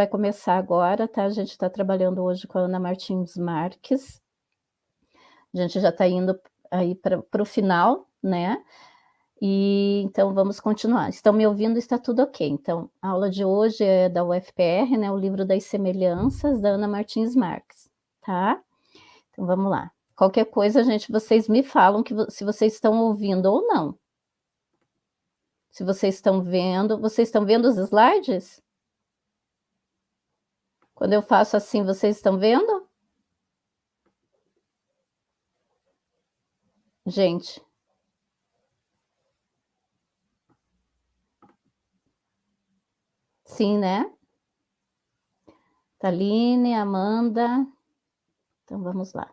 vai começar agora, tá? A gente está trabalhando hoje com a Ana Martins Marques. A gente já está indo aí para o final, né? E então vamos continuar. Estão me ouvindo? Está tudo ok. Então, a aula de hoje é da UFPR, né? O livro das semelhanças, da Ana Martins Marques, tá? Então vamos lá. Qualquer coisa, gente, vocês me falam se vocês estão ouvindo ou não. Se vocês estão vendo os slides? Quando eu faço assim, vocês estão vendo? Gente. Sim, né? Taline, Amanda. Então vamos lá.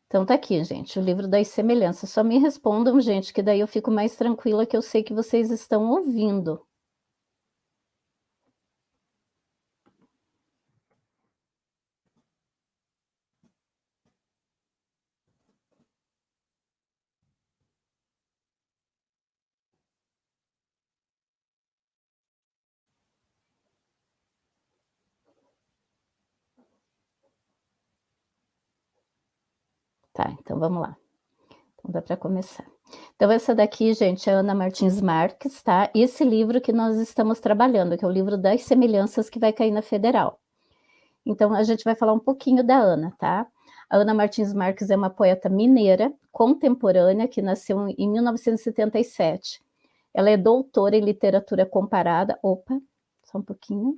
Então tá aqui, gente, o livro das semelhanças. Só me respondam, gente, que daí eu fico mais tranquila, que eu sei que vocês estão ouvindo. Tá, então vamos lá. Então dá para começar. Então essa daqui, gente, é a Ana Martins Marques, tá? Esse livro que nós estamos trabalhando, que é o livro das semelhanças, que vai cair na Federal. Então a gente vai falar um pouquinho da Ana, tá? A Ana Martins Marques é uma poeta mineira, contemporânea, que nasceu em 1977. Ela é doutora em literatura comparada. Opa, só um pouquinho.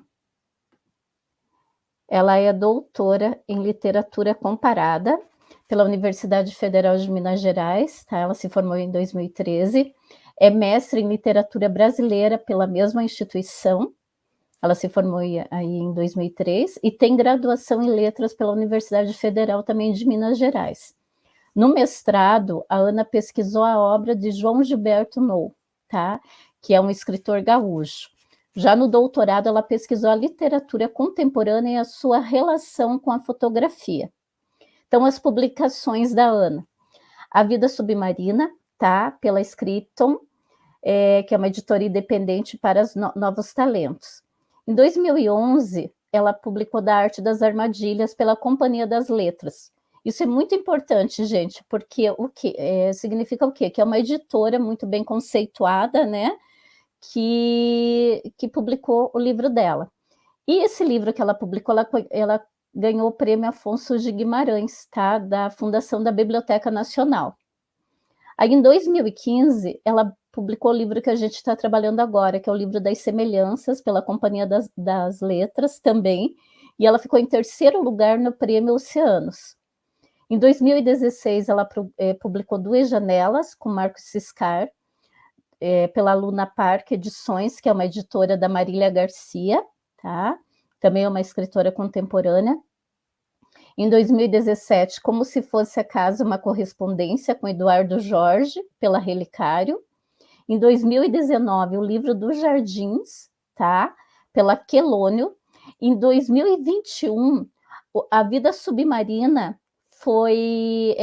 Ela é doutora em literatura comparada pela Universidade Federal de Minas Gerais, tá? Ela se formou em 2013. É mestre em literatura brasileira pela mesma instituição. Ela se formou aí em 2003 e tem graduação em letras pela Universidade Federal também de Minas Gerais. No mestrado, a Ana pesquisou a obra de João Gilberto Nou, tá? Que é um escritor gaúcho. Já no doutorado, ela pesquisou a literatura contemporânea e a sua relação com a fotografia. Então, as publicações da Ana. A Vida Submarina, tá? Pela Scripton, que é uma editora independente para novos talentos. Em 2011, ela publicou Da Arte das Armadilhas pela Companhia das Letras. Isso é muito importante, gente, porque significa o quê? Que é uma editora muito bem conceituada, né? Que publicou o livro dela. E esse livro que ela publicou, ela ganhou o prêmio Afonso de Guimarães, tá? Da Fundação da Biblioteca Nacional. Aí, em 2015, ela publicou o livro que a gente está trabalhando agora, que é o livro das semelhanças, pela Companhia das Letras também, e ela ficou em terceiro lugar no prêmio Oceanos. Em 2016, ela publicou Duas Janelas, com Marcos Ciscar, pela Luna Park Edições, que é uma editora da Marília Garcia, tá? Também é uma escritora contemporânea. Em 2017, Como se fosse acaso, uma correspondência com Eduardo Jorge, pela Relicário. Em 2019, o livro dos Jardins, tá? Pela Quelônio. Em 2021, A Vida Submarina foi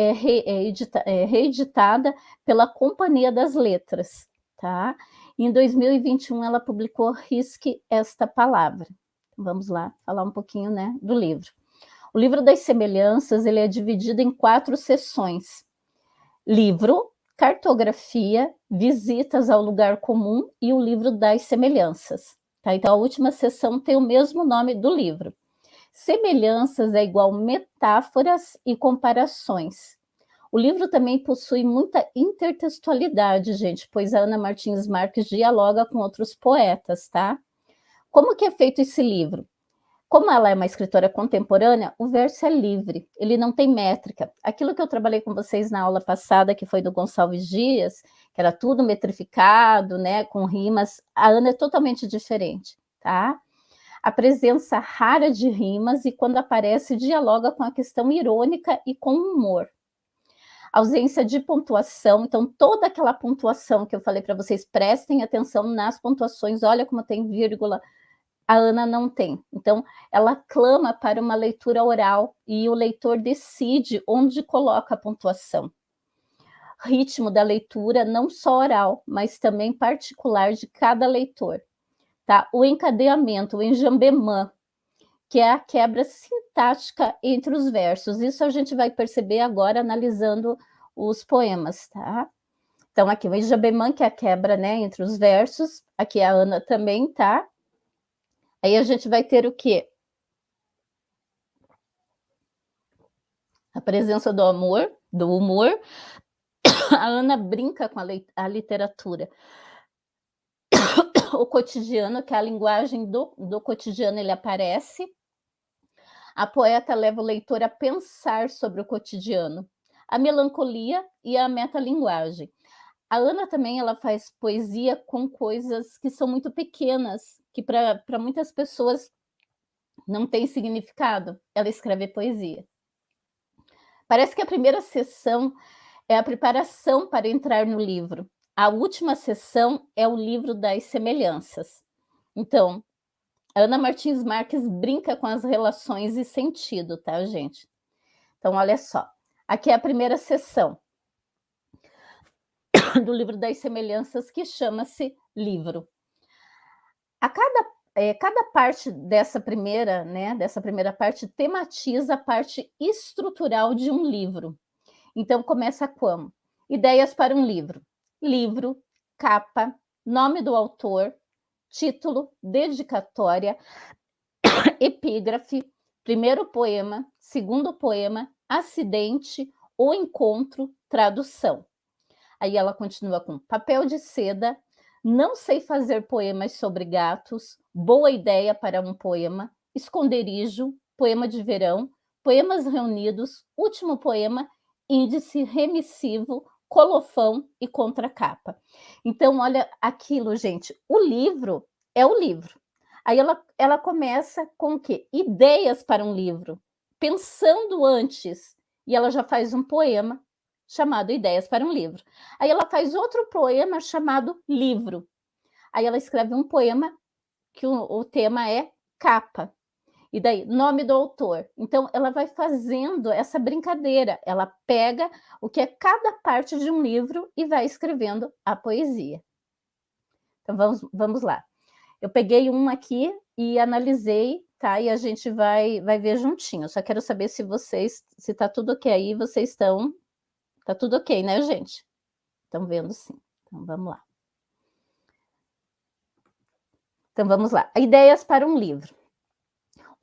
reeditada pela Companhia das Letras, tá? Em 2021, ela publicou Risque Esta Palavra. Vamos lá falar um pouquinho, né, do livro. O livro das semelhanças, ele é dividido em 4 seções. Livro, cartografia, visitas ao lugar comum e o livro das semelhanças. Tá? Então, a última seção tem o mesmo nome do livro. Semelhanças é igual metáforas e comparações. O livro também possui muita intertextualidade, gente, pois a Ana Martins Marques dialoga com outros poetas, tá? Como que é feito esse livro? Como ela é uma escritora contemporânea, o verso é livre, ele não tem métrica. Aquilo que eu trabalhei com vocês na aula passada, que foi do Gonçalves Dias, que era tudo metrificado, né, com rimas, a Ana é totalmente diferente, tá? A presença rara de rimas e, quando aparece, dialoga com a questão irônica e com humor. Ausência de pontuação, então toda aquela pontuação que eu falei para vocês, prestem atenção nas pontuações, olha como tem vírgula, a Ana não tem. Então, ela clama para uma leitura oral e o leitor decide onde coloca a pontuação. Ritmo da leitura, não só oral, mas também particular de cada leitor. tá? O encadeamento, o enjambemã, que é a quebra sintática entre os versos. Isso a gente vai perceber agora analisando os poemas, tá? Então, aqui o enjambemã, que é a quebra, né, entre os versos. Aqui a Ana também, tá? Aí a gente vai ter o quê? A presença do amor, do humor. A Ana brinca com a literatura. O cotidiano, que é a linguagem do cotidiano, ele aparece. A poeta leva o leitor a pensar sobre o cotidiano, a melancolia e a metalinguagem. A Ana também ela faz poesia com coisas que são muito pequenas, que para muitas pessoas não tem significado. Ela escreve poesia. Parece que a primeira sessão é a preparação para entrar no livro. A última sessão é o livro das semelhanças. Então, a Ana Martins Marques brinca com as relações e sentido, tá, gente? Então, olha só. Aqui é a primeira sessão do livro das semelhanças, que chama-se livro. Cada parte dessa primeira, né, dessa primeira parte tematiza a parte estrutural de um livro. Então, começa como? Ideias para um livro. Livro, capa, nome do autor, título, dedicatória, epígrafe, primeiro poema, segundo poema, acidente, o encontro, tradução. Aí ela continua com papel de seda, não sei fazer poemas sobre gatos, boa ideia para um poema, esconderijo, poema de verão, poemas reunidos, último poema, índice remissivo, colofão e contracapa. Então, olha aquilo, gente. O livro é o livro. Aí ela começa com o quê? Ideias para um livro, pensando antes. E ela já faz um poema chamado Ideias para um Livro. Aí ela faz outro poema chamado Livro. Aí ela escreve um poema que o tema é capa. E daí, nome do autor. Então, ela vai fazendo essa brincadeira. Ela pega o que é cada parte de um livro e vai escrevendo a poesia. Então, vamos lá. Eu peguei um aqui e analisei, tá? E a gente vai ver juntinho. Só quero saber se tá tudo ok aí, vocês estão. Tá tudo ok, né, gente? Estão vendo sim. Então, vamos lá. Então, vamos lá. Ideias para um livro.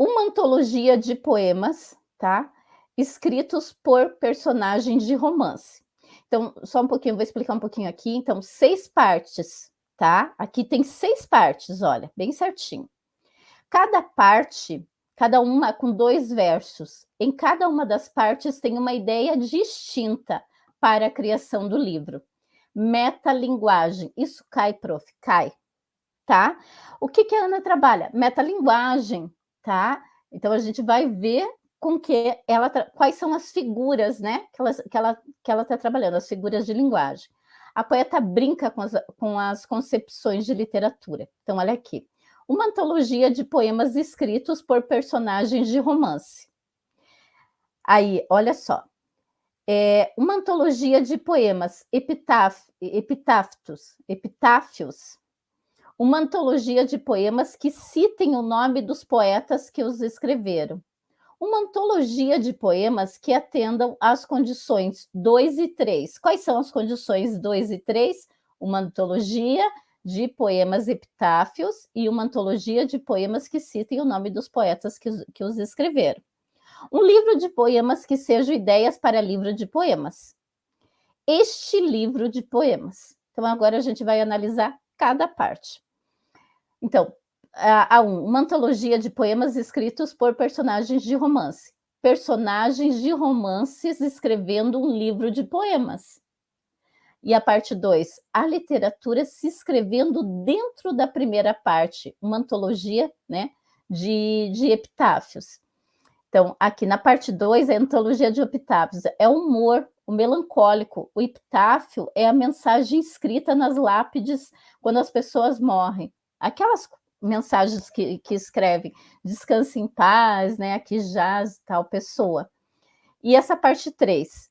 Uma antologia de poemas, tá? Escritos por personagens de romance. Então, só um pouquinho, vou explicar um pouquinho aqui. Então, 6 partes, tá? Aqui tem 6 partes, olha, bem certinho. Cada parte, cada uma com 2 versos. Em cada uma das partes tem uma ideia distinta para a criação do livro. Metalinguagem. Isso cai, prof? Cai, tá? O que a Ana trabalha? Metalinguagem, tá? Então, a gente vai ver com que quais são as figuras, né, que ela está trabalhando, as figuras de linguagem. A poeta brinca com as concepções de literatura. Então, olha aqui. Uma antologia de poemas escritos por personagens de romance. Aí, olha só. Uma antologia de poemas, epitáfios. Uma antologia de poemas que citem o nome dos poetas que os escreveram. Uma antologia de poemas que atendam às condições 2 e 3. Quais são as condições 2 e 3? Uma antologia de poemas epitáfios e uma antologia de poemas que citem o nome dos poetas que os escreveram. Um livro de poemas que sejam ideias para livro de poemas. Este livro de poemas. Então, agora a gente vai analisar cada parte. Então, uma antologia de poemas escritos por personagens de romance. Personagens de romances escrevendo um livro de poemas. E a parte 2, a literatura se escrevendo dentro da primeira parte, uma antologia, né, de epitáfios. Então, aqui na parte 2, é a antologia de epitáfios, é o humor, o melancólico. O epitáfio é a mensagem escrita nas lápides quando as pessoas morrem. Aquelas mensagens que escrevem, descanse em paz, né, aqui jaz tal pessoa. E essa parte 3,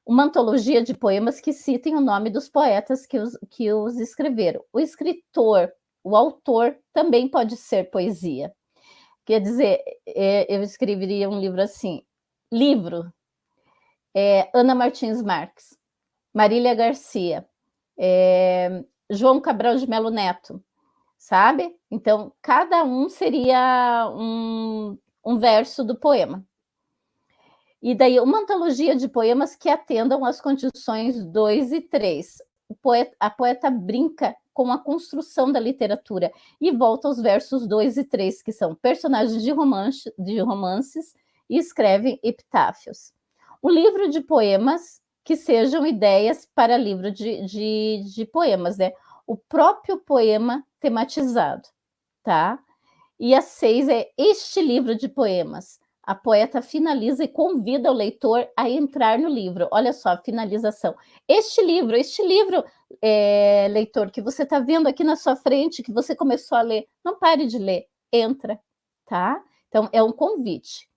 uma antologia de poemas que citem o nome dos poetas que os escreveram. O escritor o autor também pode ser poesia. Quer dizer, eu escreveria um livro assim, livro, Ana Martins Marques, Marília Garcia, João Cabral de Melo Neto, sabe? Então, cada um seria um verso do poema. E daí, uma antologia de poemas que atendam às condições 2 e 3. A poeta brinca com a construção da literatura e volta aos versos 2 e 3, que são personagens de romances e escrevem epitáfios. Um livro de poemas que sejam ideias para livro de poemas, né? O próprio poema tematizado, tá? E a 6 é este livro de poemas. A poeta finaliza e convida o leitor a entrar no livro. Olha só, a finalização. Este livro, leitor, que você está vendo aqui na sua frente, que você começou a ler, não pare de ler, entra, tá? Então, é um convite.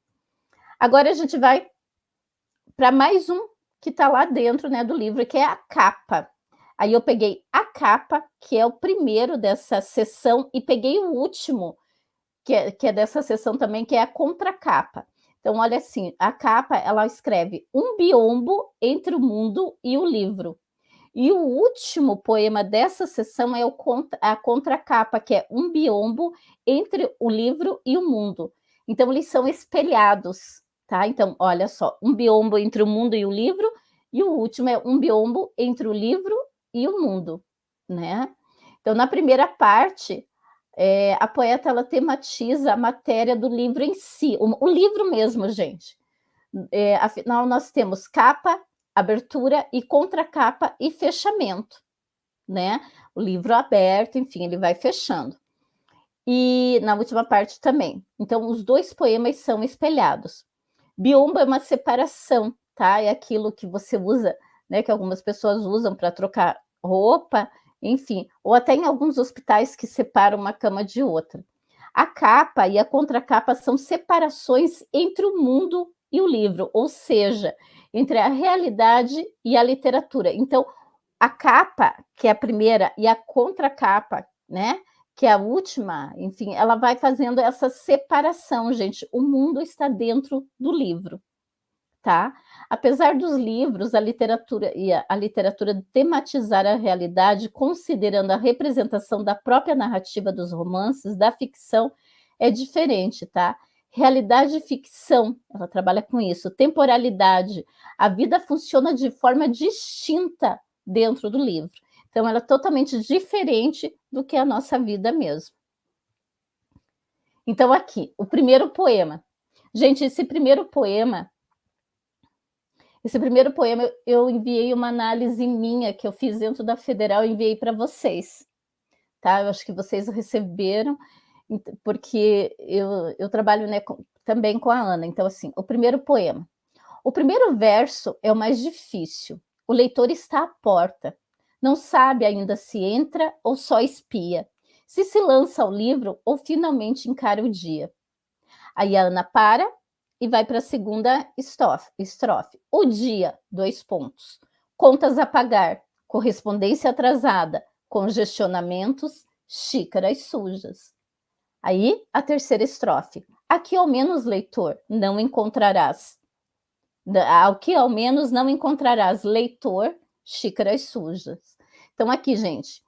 Agora a gente vai para mais um que está lá dentro, né, do livro, que é a capa. Aí eu peguei a capa, que é o primeiro dessa sessão, e peguei o último, que é dessa sessão também, que é a contracapa. Então, olha assim, a capa, ela escreve um biombo entre o mundo e o livro. E o último poema dessa sessão é a contracapa, que é um biombo entre o livro e o mundo. Então, eles são espelhados, tá? Então, olha só, um biombo entre o mundo e o livro, e o último é um biombo entre o livro e o mundo, né? Então, na primeira parte, a poeta ela tematiza a matéria do livro em si, o livro mesmo, gente. Afinal, nós temos capa, abertura e contracapa e fechamento, né? O livro aberto, enfim, ele vai fechando. E na última parte também. Então, os dois poemas são espelhados. Biombo é uma separação, tá? É aquilo que você usa, né? Que algumas pessoas usam para trocar roupa, enfim, ou até em alguns hospitais que separam uma cama de outra. A capa e a contracapa são separações entre o mundo e o livro, ou seja, entre a realidade e a literatura. Então, a capa, que é a primeira, e a contracapa, né, que é a última, enfim, ela vai fazendo essa separação, gente. O mundo está dentro do livro, tá? Apesar dos livros, a literatura tematizar a realidade, considerando a representação da própria narrativa dos romances, da ficção, é diferente, tá? Realidade e ficção, ela trabalha com isso. Temporalidade, a vida funciona de forma distinta dentro do livro. Então, ela é totalmente diferente do que a nossa vida mesmo. Então, aqui, o primeiro poema. Gente, esse primeiro poema eu enviei uma análise minha que eu fiz dentro da Federal e enviei para vocês, tá? Eu acho que vocês receberam, porque eu trabalho, né, também com a Ana. Então, assim, o primeiro poema. O primeiro verso é o mais difícil. O leitor está à porta. Não sabe ainda se entra ou só espia, se lança ao livro ou finalmente encara o dia. Aí a Ana para e vai para a segunda estrofe. O dia, 2 pontos. Contas a pagar, correspondência atrasada, congestionamentos, xícaras sujas. Aí a terceira estrofe. Aqui ao menos, leitor, não encontrarás. Aqui ao menos não encontrarás, leitor, xícaras sujas. Então aqui, gente,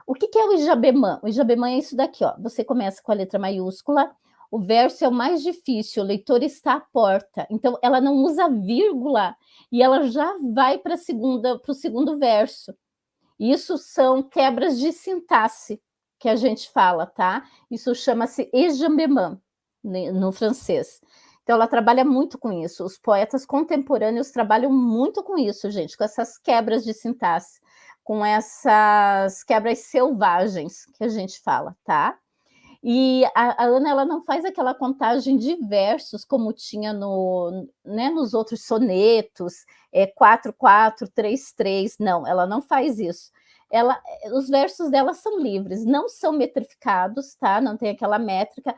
o que é o Ijabemã? O Ijabemã é isso daqui, ó. Você começa com a letra maiúscula, o verso é o mais difícil, o leitor está à porta. Então, ela não usa vírgula e ela já vai para o segundo verso. Isso são quebras de sintaxe que a gente fala, tá? Isso chama-se ejambemã no francês. Então, ela trabalha muito com isso. Os poetas contemporâneos trabalham muito com isso, gente, com essas quebras de sintaxe, com essas quebras selvagens que a gente fala, tá? E a Ana, ela não faz aquela contagem de versos como tinha nos outros sonetos, 4, 4, 3, 3. Não, ela não faz isso. Os versos dela são livres, não são metrificados, tá? Não tem aquela métrica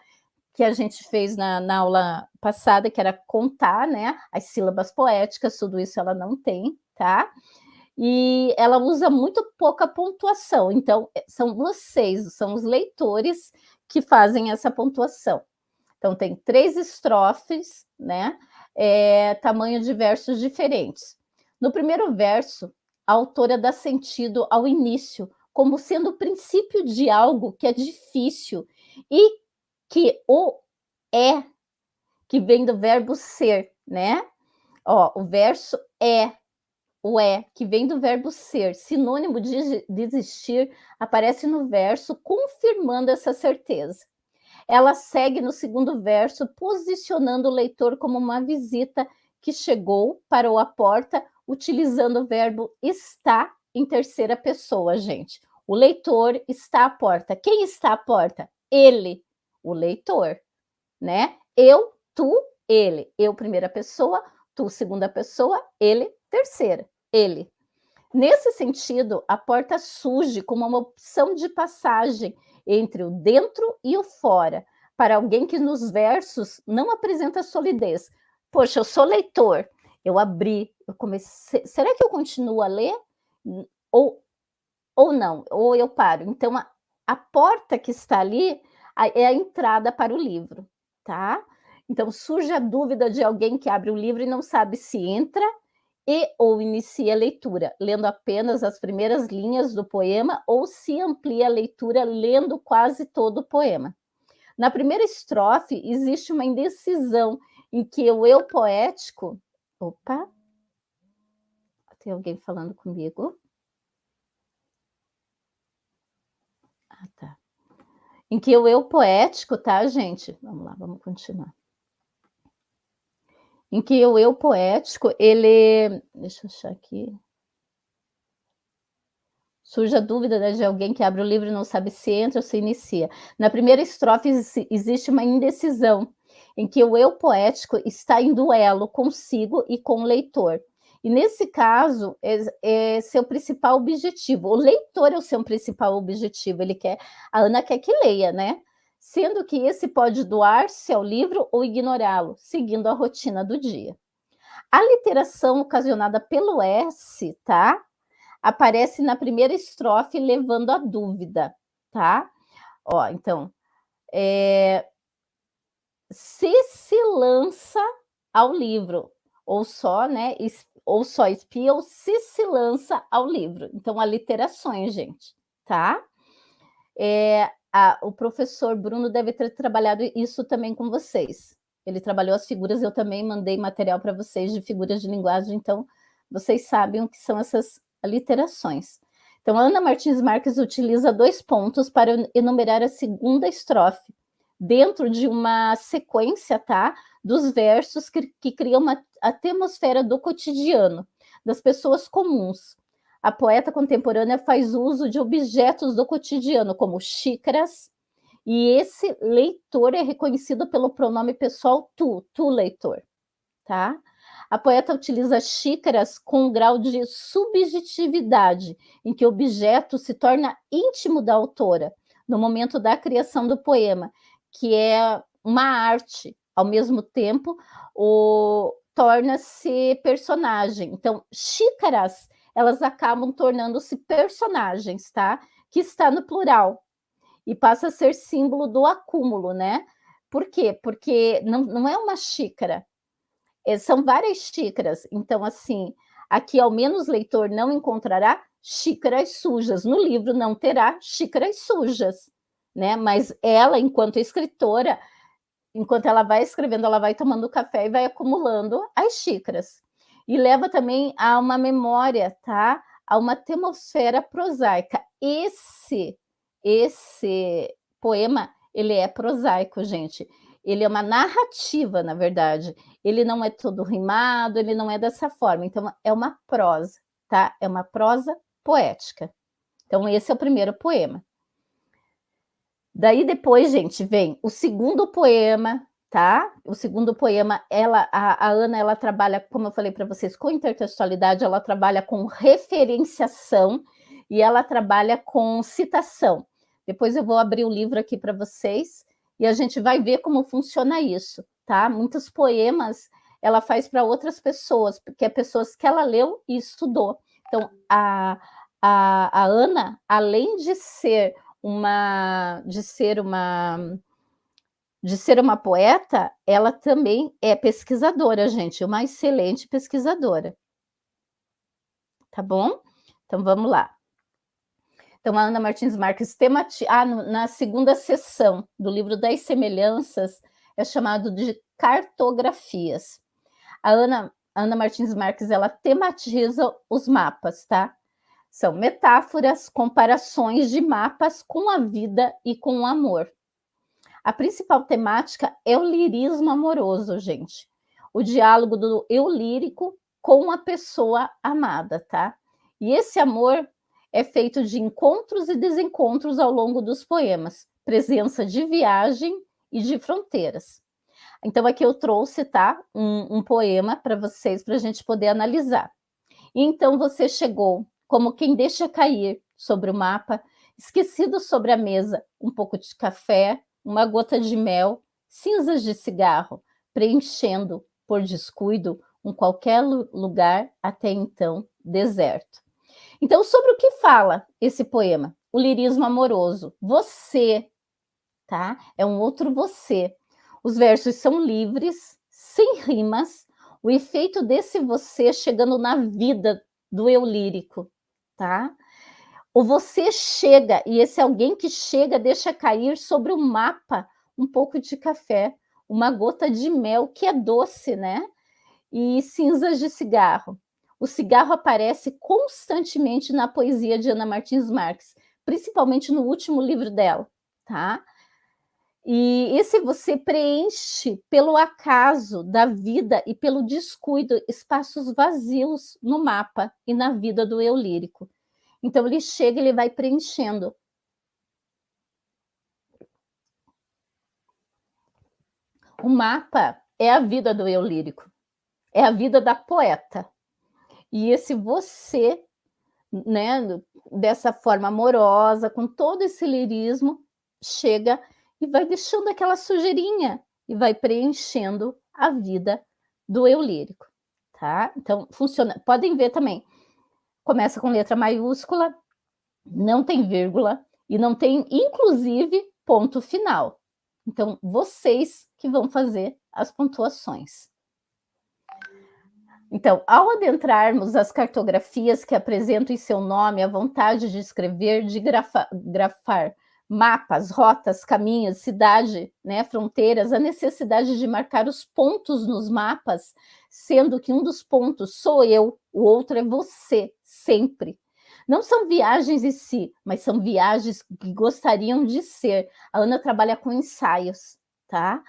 que a gente fez na aula passada, que era contar, né? As sílabas poéticas, tudo isso ela não tem, tá? e ela usa muito pouca pontuação. Então, são vocês, são os leitores que fazem essa pontuação. Então, tem 3 estrofes, né? Tamanho de versos diferentes. No primeiro verso, a autora dá sentido ao início, como sendo o princípio de algo que é difícil e que o é, que vem do verbo ser, né? Ó, o verso o que vem do verbo ser, sinônimo de existir, aparece no verso, confirmando essa certeza. Ela segue no segundo verso, posicionando o leitor como uma visita que chegou, parou a porta, utilizando o verbo está em terceira pessoa, gente. O leitor está à porta. Quem está à porta? Ele, o leitor, né? Eu, tu, ele. Eu, primeira pessoa, tu, segunda pessoa, ele, terceira. Ele. Nesse sentido, a porta surge como uma opção de passagem entre o dentro e o fora, para alguém que nos versos não apresenta solidez. Poxa, eu sou leitor, eu abri, eu comecei. Será que eu continuo a ler? Ou não? Ou eu paro? Então, a porta que está ali é a entrada para o livro, tá? Então, surge a dúvida de alguém que abre o livro e não sabe se entra ou inicia a leitura, lendo apenas as primeiras linhas do poema, ou se amplia a leitura lendo quase todo o poema. Na primeira estrofe, existe uma indecisão em que o eu poético... Opa! Tem alguém falando comigo? Ah, tá. Em que o eu poético, tá, gente? Vamos lá, vamos continuar. Em que o eu poético, ele... Deixa eu achar aqui... Surge a dúvida, né, de alguém que abre o livro e não sabe se entra ou se inicia. Na primeira estrofe existe uma indecisão, em que o eu poético está em duelo consigo e com o leitor. E nesse caso, é seu principal objetivo. O leitor é o seu principal objetivo. A Ana quer que leia, né? Sendo que esse pode doar-se ao livro ou ignorá-lo, seguindo a rotina do dia. A literação ocasionada pelo S, tá? Aparece na primeira estrofe, levando a dúvida, tá? Ó, então, se lança ao livro, ou só, né? Ou só espia, ou se lança ao livro. Então, aliterações, gente, tá? O professor Bruno deve ter trabalhado isso também com vocês. Ele trabalhou as figuras, eu também mandei material para vocês de figuras de linguagem, então vocês sabem o que são essas aliterações. Então, Ana Martins Marques utiliza 2 pontos para enumerar a segunda estrofe, dentro de uma sequência, tá? Dos versos que criam uma atmosfera do cotidiano, das pessoas comuns. A poeta contemporânea faz uso de objetos do cotidiano, como xícaras, e esse leitor é reconhecido pelo pronome pessoal tu leitor, tá? A poeta utiliza xícaras com um grau de subjetividade, em que o objeto se torna íntimo da autora, no momento da criação do poema, que é uma arte, ao mesmo tempo, torna-se personagem. Então, xícaras, elas acabam tornando-se personagens, tá? Que está no plural, e passa a ser símbolo do acúmulo, né? Por quê? Porque não é uma xícara, são várias xícaras. Então, assim, aqui ao menos o leitor não encontrará xícaras sujas. No livro não terá xícaras sujas, né? Mas ela, enquanto escritora, enquanto ela vai escrevendo, ela vai tomando café e vai acumulando as xícaras. E leva também a uma memória, tá? A uma atmosfera prosaica. Esse poema, ele é prosaico, gente. Ele é uma narrativa, na verdade. Ele não é todo rimado, ele não é dessa forma. Então, é uma prosa, tá? É uma prosa poética. Então, esse é o primeiro poema. Daí depois, gente, vem o segundo poema, tá? O segundo poema, a Ana, ela trabalha, como eu falei para vocês, com intertextualidade, ela trabalha com referenciação e ela trabalha com citação. Depois eu vou abrir o livro aqui para vocês e a gente vai ver como funciona isso, tá? Muitos poemas ela faz para outras pessoas, porque é pessoas que ela leu e estudou. Então, a Ana, além de ser uma poeta, ela também é pesquisadora, gente, uma excelente pesquisadora. Tá bom? Então, vamos lá. Então, a Ana Martins Marques na segunda sessão do livro das semelhanças, é chamado de cartografias. A Ana Martins Marques, ela tematiza os mapas, tá? São metáforas, comparações de mapas com a vida e com o amor. A principal temática é o lirismo amoroso, gente. O diálogo do eu lírico com a pessoa amada, tá? E esse amor é feito de encontros e desencontros ao longo dos poemas, presença de viagem e de fronteiras. Então, aqui eu trouxe, tá, um poema para vocês, para a gente poder analisar. E então você chegou como quem deixa cair sobre o mapa, esquecido sobre a mesa, um pouco de café, uma gota de mel, cinzas de cigarro, preenchendo, por descuido, um qualquer lugar até então deserto. Então, sobre o que fala esse poema? O lirismo amoroso. Você, tá? É um outro você. Os versos são livres, sem rimas, o efeito desse você chegando na vida do eu lírico, tá? O você chega, e esse alguém que chega deixa cair sobre o mapa um pouco de café, uma gota de mel, que é doce, né? E cinzas de cigarro. O cigarro aparece constantemente na poesia de Ana Martins Marques, principalmente no último livro dela, tá? E esse você preenche pelo acaso da vida e pelo descuido espaços vazios no mapa e na vida do eu lírico. Então ele chega e ele vai preenchendo. O mapa é a vida do eu lírico, é a vida da poeta. E esse você, né, dessa forma amorosa, com todo esse lirismo, chega e vai deixando aquela sujeirinha e vai preenchendo a vida do eu lírico, tá? Então, funciona. Podem ver também, começa com letra maiúscula, não tem vírgula e não tem, inclusive, ponto final. Então, vocês que vão fazer as pontuações. Então, ao adentrarmos as cartografias que apresentam em seu nome a vontade de escrever, de grafar mapas, rotas, caminhos, cidade, né, fronteiras, a necessidade de marcar os pontos nos mapas, sendo que um dos pontos sou eu, o outro é você, sempre. Não são viagens em si, mas são viagens que gostariam de ser. A Ana trabalha com ensaios, tá?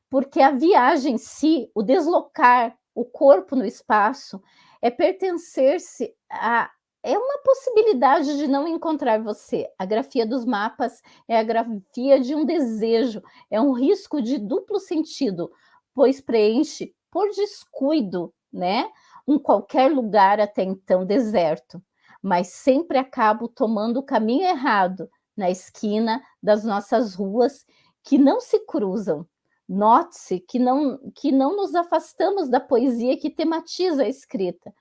Porque a viagem em si, o deslocar o corpo no espaço, é pertencer-se a... É uma possibilidade de não encontrar você. A grafia dos mapas é a grafia de um desejo, é um risco de duplo sentido, pois preenche por descuido, né? Um qualquer lugar até então deserto, mas sempre acabo tomando o caminho errado na esquina das nossas ruas que não se cruzam. Note-se que não nos afastamos da poesia que tematiza a escrita,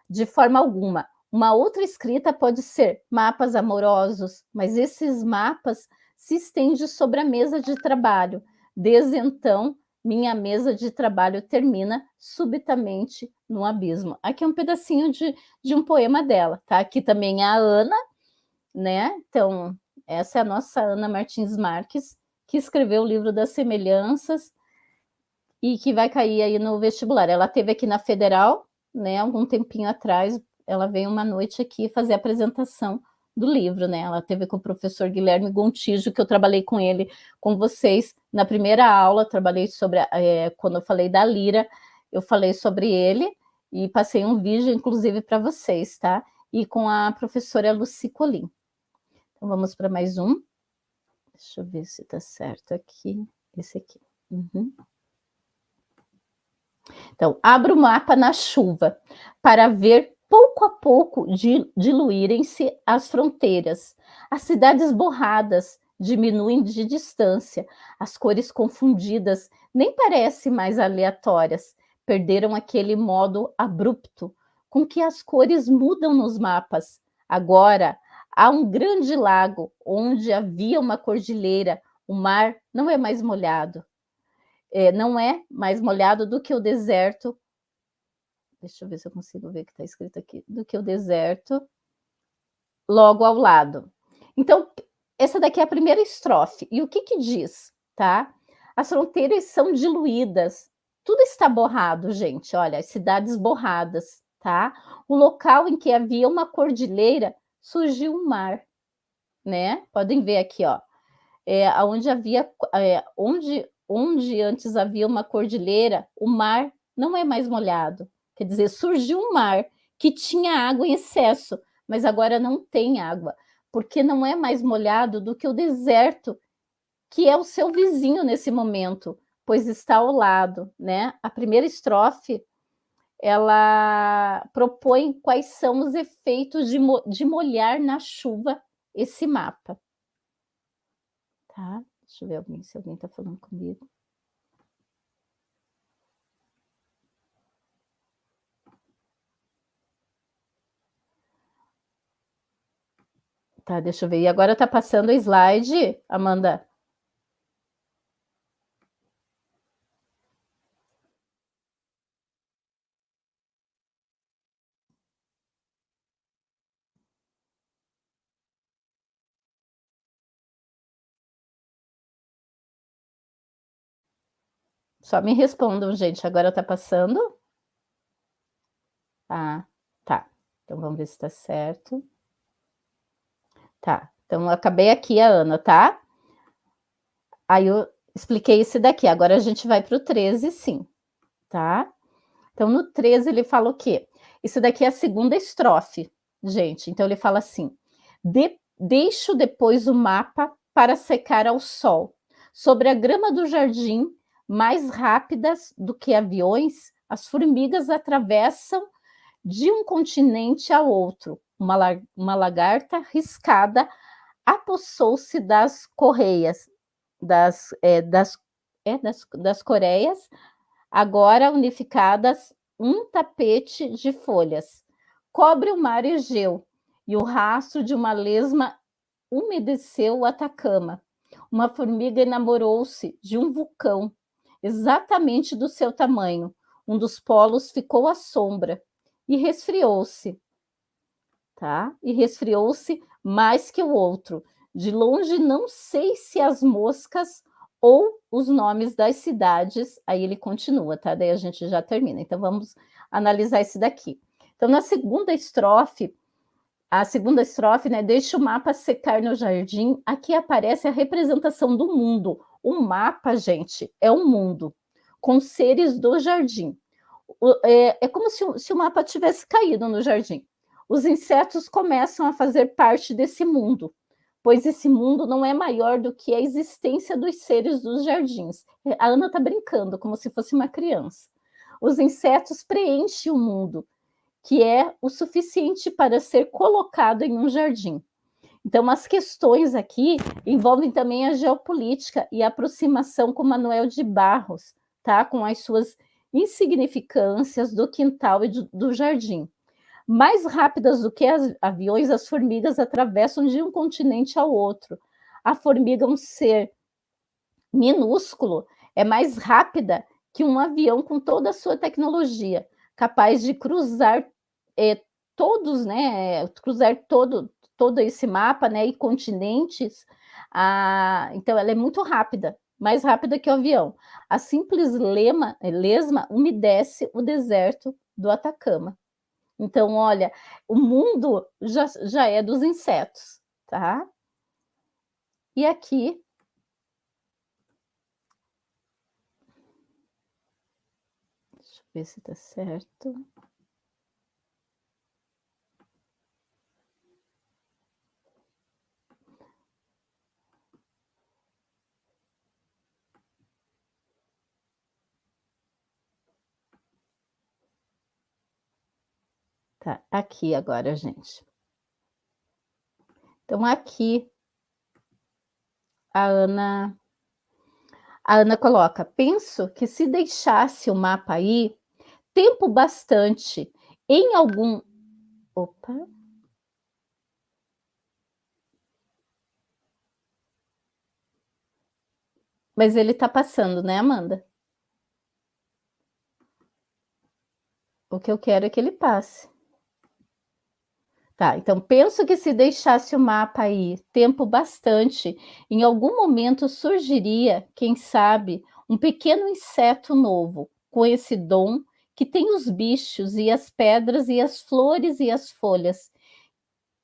de forma alguma. Uma outra escrita pode ser mapas amorosos, mas esses mapas se estendem sobre a mesa de trabalho. Desde então, minha mesa de trabalho termina subitamente no abismo. Aqui é um pedacinho de um poema dela, tá? Aqui também é a Ana, né? Então, essa é a nossa Ana Martins Marques, que escreveu o livro das semelhanças e que vai cair aí no vestibular. Ela teve aqui na Federal, né, algum tempinho atrás, ela veio uma noite aqui fazer a apresentação do livro, né? Ela teve com o professor Guilherme Gontijo, que eu trabalhei com ele, com vocês, na primeira aula, trabalhei sobre, quando eu falei da Lira, eu falei sobre ele, e passei um vídeo, inclusive, para vocês, tá? E com a professora Lucy Colim. Então, vamos para mais um. Deixa eu ver se está certo aqui. Esse aqui. Uhum. Então, abra o mapa na chuva para ver pouco a pouco diluírem-se as fronteiras. As cidades borradas diminuem de distância, as cores confundidas nem parecem mais aleatórias, perderam aquele modo abrupto, com que as cores mudam nos mapas. Agora, há um grande lago onde havia uma cordilheira. O mar não é mais molhado. Não é mais molhado do que o deserto. Deixa eu ver se eu consigo ver o que está escrito aqui. Do que o deserto logo ao lado. Então, essa daqui é a primeira estrofe. E o que que diz, tá? As fronteiras são diluídas. Tudo está borrado, gente. Olha, as cidades borradas, tá? O local em que havia uma cordilheira surgiu um mar, né? Podem ver aqui, ó. Onde havia, onde antes havia uma cordilheira, o mar não é mais molhado. Quer dizer, surgiu um mar que tinha água em excesso, mas agora não tem água, porque não é mais molhado do que o deserto, que é o seu vizinho nesse momento, pois está ao lado, né? A primeira estrofe, ela propõe quais são os efeitos de molhar na chuva esse mapa. Tá? Deixa eu ver se alguém está falando comigo. Tá, deixa eu ver. E agora está passando o slide, Amanda? Só me respondam, gente. Agora está passando? Ah, tá. Então vamos ver se está certo. Tá. Então eu acabei aqui, a Ana, tá? Aí eu expliquei esse daqui. Agora a gente vai para o 13, sim. Tá? Então no 13 ele fala o quê? Isso daqui é a segunda estrofe, gente. Então ele fala assim: deixo depois o mapa para secar ao sol. Sobre a grama do jardim, mais rápidas do que aviões, as formigas atravessam de um continente a outro. Uma lagarta riscada apossou-se das correias, das Coreias, agora unificadas, um tapete de folhas. Cobre o mar Egeu, e o rastro de uma lesma umedeceu o Atacama. Uma formiga enamorou-se de um vulcão, exatamente do seu tamanho. Um dos polos ficou à sombra e resfriou-se, tá? E resfriou-se mais que o outro. De longe, não sei se as moscas ou os nomes das cidades. Aí ele continua, tá? Daí a gente já termina. Então vamos analisar esse daqui. Então, na segunda estrofe, a segunda estrofe, né? Deixa o mapa secar no jardim. Aqui aparece a representação do mundo. O mapa, gente, é um mundo com seres do jardim. É como se o mapa tivesse caído no jardim. Os insetos começam a fazer parte desse mundo, pois esse mundo não é maior do que a existência dos seres dos jardins. A Ana está brincando, como se fosse uma criança. Os insetos preenchem o mundo, que é o suficiente para ser colocado em um jardim. Então, as questões aqui envolvem também a geopolítica e a aproximação com Manuel de Barros, tá? Com as suas insignificâncias do quintal e do jardim. Mais rápidas do que aviões, as formigas atravessam de um continente ao outro. A formiga, um ser minúsculo, é mais rápida que um avião com toda a sua tecnologia, capaz de cruzar todos, né? Cruzar todo esse mapa, né? E continentes. Então, ela é muito rápida, mais rápida que o avião. A simples lesma umedece o deserto do Atacama. Então, olha, o mundo já é dos insetos, tá? E aqui, deixa eu ver se tá certo. Tá, aqui agora, gente. Então, aqui, a Ana coloca: penso que se deixasse o mapa aí, tempo bastante, Em algum... Opa! Mas ele está passando, né, Amanda? O que eu quero é que ele passe. Tá, então penso que se deixasse o mapa aí tempo bastante, em algum momento surgiria, quem sabe, um pequeno inseto novo, com esse dom que tem os bichos e as pedras e as flores e as folhas,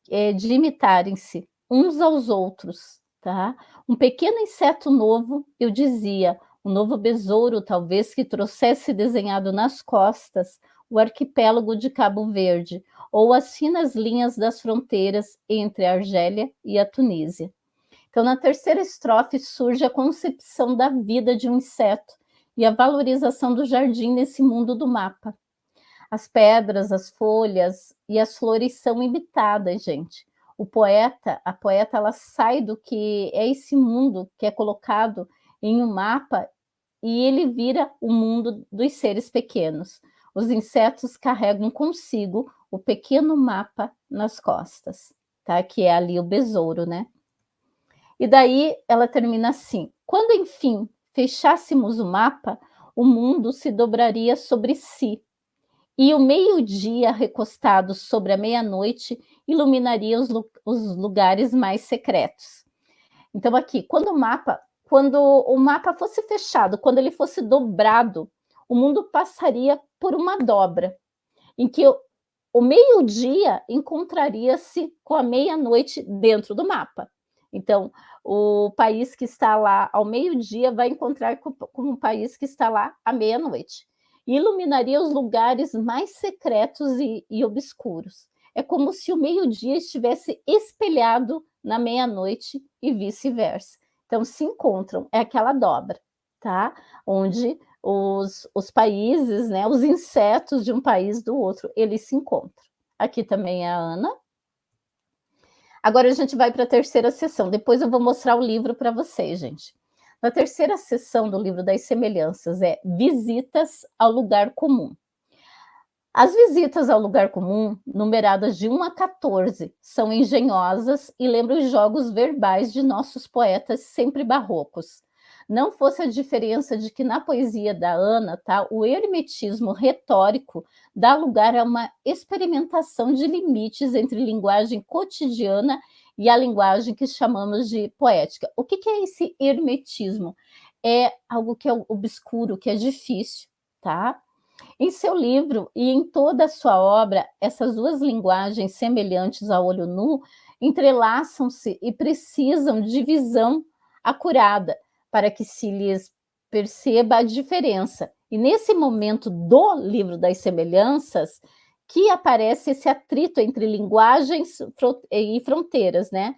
de imitarem-se uns aos outros, tá? Um pequeno inseto novo, eu dizia, um novo besouro, talvez, que trouxesse desenhado nas costas o arquipélago de Cabo Verde, ou as finas linhas das fronteiras entre a Argélia e a Tunísia. Então, na terceira estrofe surge a concepção da vida de um inseto e a valorização do jardim nesse mundo do mapa. As pedras, as folhas e as flores são imitadas, gente. A poeta, ela sai do que é esse mundo que é colocado em um mapa e ele vira o mundo dos seres pequenos. Os insetos carregam consigo o pequeno mapa nas costas, tá? Que é ali o besouro, né? E daí ela termina assim: quando enfim fechássemos o mapa, o mundo se dobraria sobre si, e o meio-dia, recostado sobre a meia-noite, iluminaria os lugares mais secretos. Então, aqui, quando o mapa fosse fechado, quando ele fosse dobrado, o mundo passaria por uma dobra, em que o meio-dia encontraria-se com a meia-noite dentro do mapa. Então, o país que está lá ao meio-dia vai encontrar com o país que está lá à meia-noite. Iluminaria os lugares mais secretos e obscuros. É como se o meio-dia estivesse espelhado na meia-noite e vice-versa. Então, se encontram, é aquela dobra, tá? Onde os países, né, os insetos de um país do outro, eles se encontram. Aqui também é a Ana. Agora a gente vai para a terceira sessão. Depois eu vou mostrar o livro para vocês, gente. Na terceira sessão do livro das semelhanças é visitas ao lugar comum. As visitas ao lugar comum, numeradas de 1 a 14, são engenhosas e lembram os jogos verbais de nossos poetas sempre barrocos. Não fosse a diferença de que na poesia da Ana, tá, o hermetismo retórico dá lugar a uma experimentação de limites entre linguagem cotidiana e a linguagem que chamamos de poética. O que é esse hermetismo? É algo que é obscuro, que é difícil, tá? Em seu livro e em toda a sua obra, essas duas linguagens semelhantes ao olho nu entrelaçam-se e precisam de visão acurada para que se lhes perceba a diferença. E nesse momento do livro das semelhanças que aparece esse atrito entre linguagens e fronteiras, né?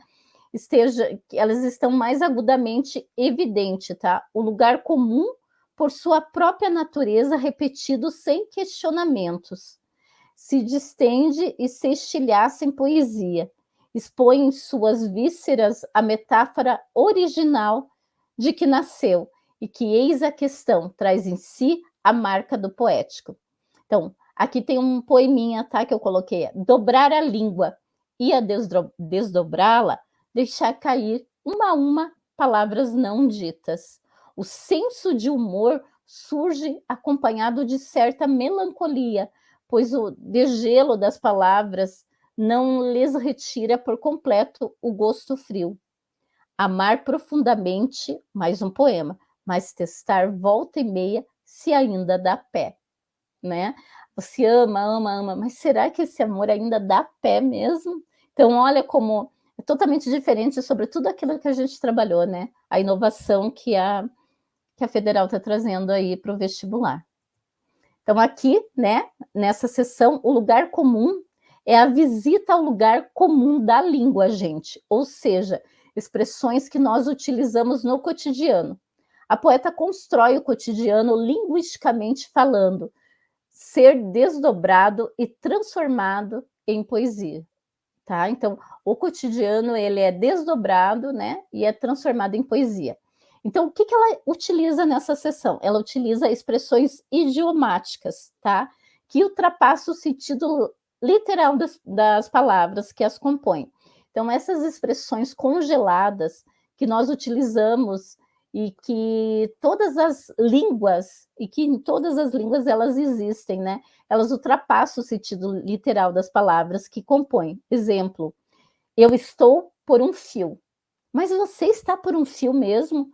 Elas estão mais agudamente evidentes, tá? O lugar comum por sua própria natureza, repetido sem questionamentos. Se distende e se estilhaça em poesia. Expõe em suas vísceras a metáfora original de que nasceu e que, eis a questão, traz em si a marca do poético. Então, aqui tem um poeminha, tá, que eu coloquei. Dobrar a língua e a desdobrá-la, deixar cair uma a uma palavras não ditas. O senso de humor surge acompanhado de certa melancolia, pois o degelo das palavras não lhes retira por completo o gosto frio. Amar profundamente, mais um poema, mas testar volta e meia se ainda dá pé, né? Você ama, ama, ama, mas será que esse amor ainda dá pé mesmo? Então, olha como é totalmente diferente sobre tudo aquilo que a gente trabalhou, né? A inovação que a Federal está trazendo aí para o vestibular. Então, aqui, né, nessa sessão, o lugar comum é a visita ao lugar comum da língua, gente, ou seja, expressões que nós utilizamos no cotidiano. A poeta constrói o cotidiano linguisticamente falando, ser desdobrado e transformado em poesia, tá? Então, o cotidiano, ele é desdobrado, né, e é transformado em poesia. Então, o que ela utiliza nessa sessão? Ela utiliza expressões idiomáticas, tá? que ultrapassa o sentido literal das palavras que as compõem. Então, essas expressões congeladas que nós utilizamos e que todas as línguas, e que em todas as línguas elas existem, né? Elas ultrapassam o sentido literal das palavras que compõem. Exemplo, eu estou por um fio. Mas você está por um fio mesmo?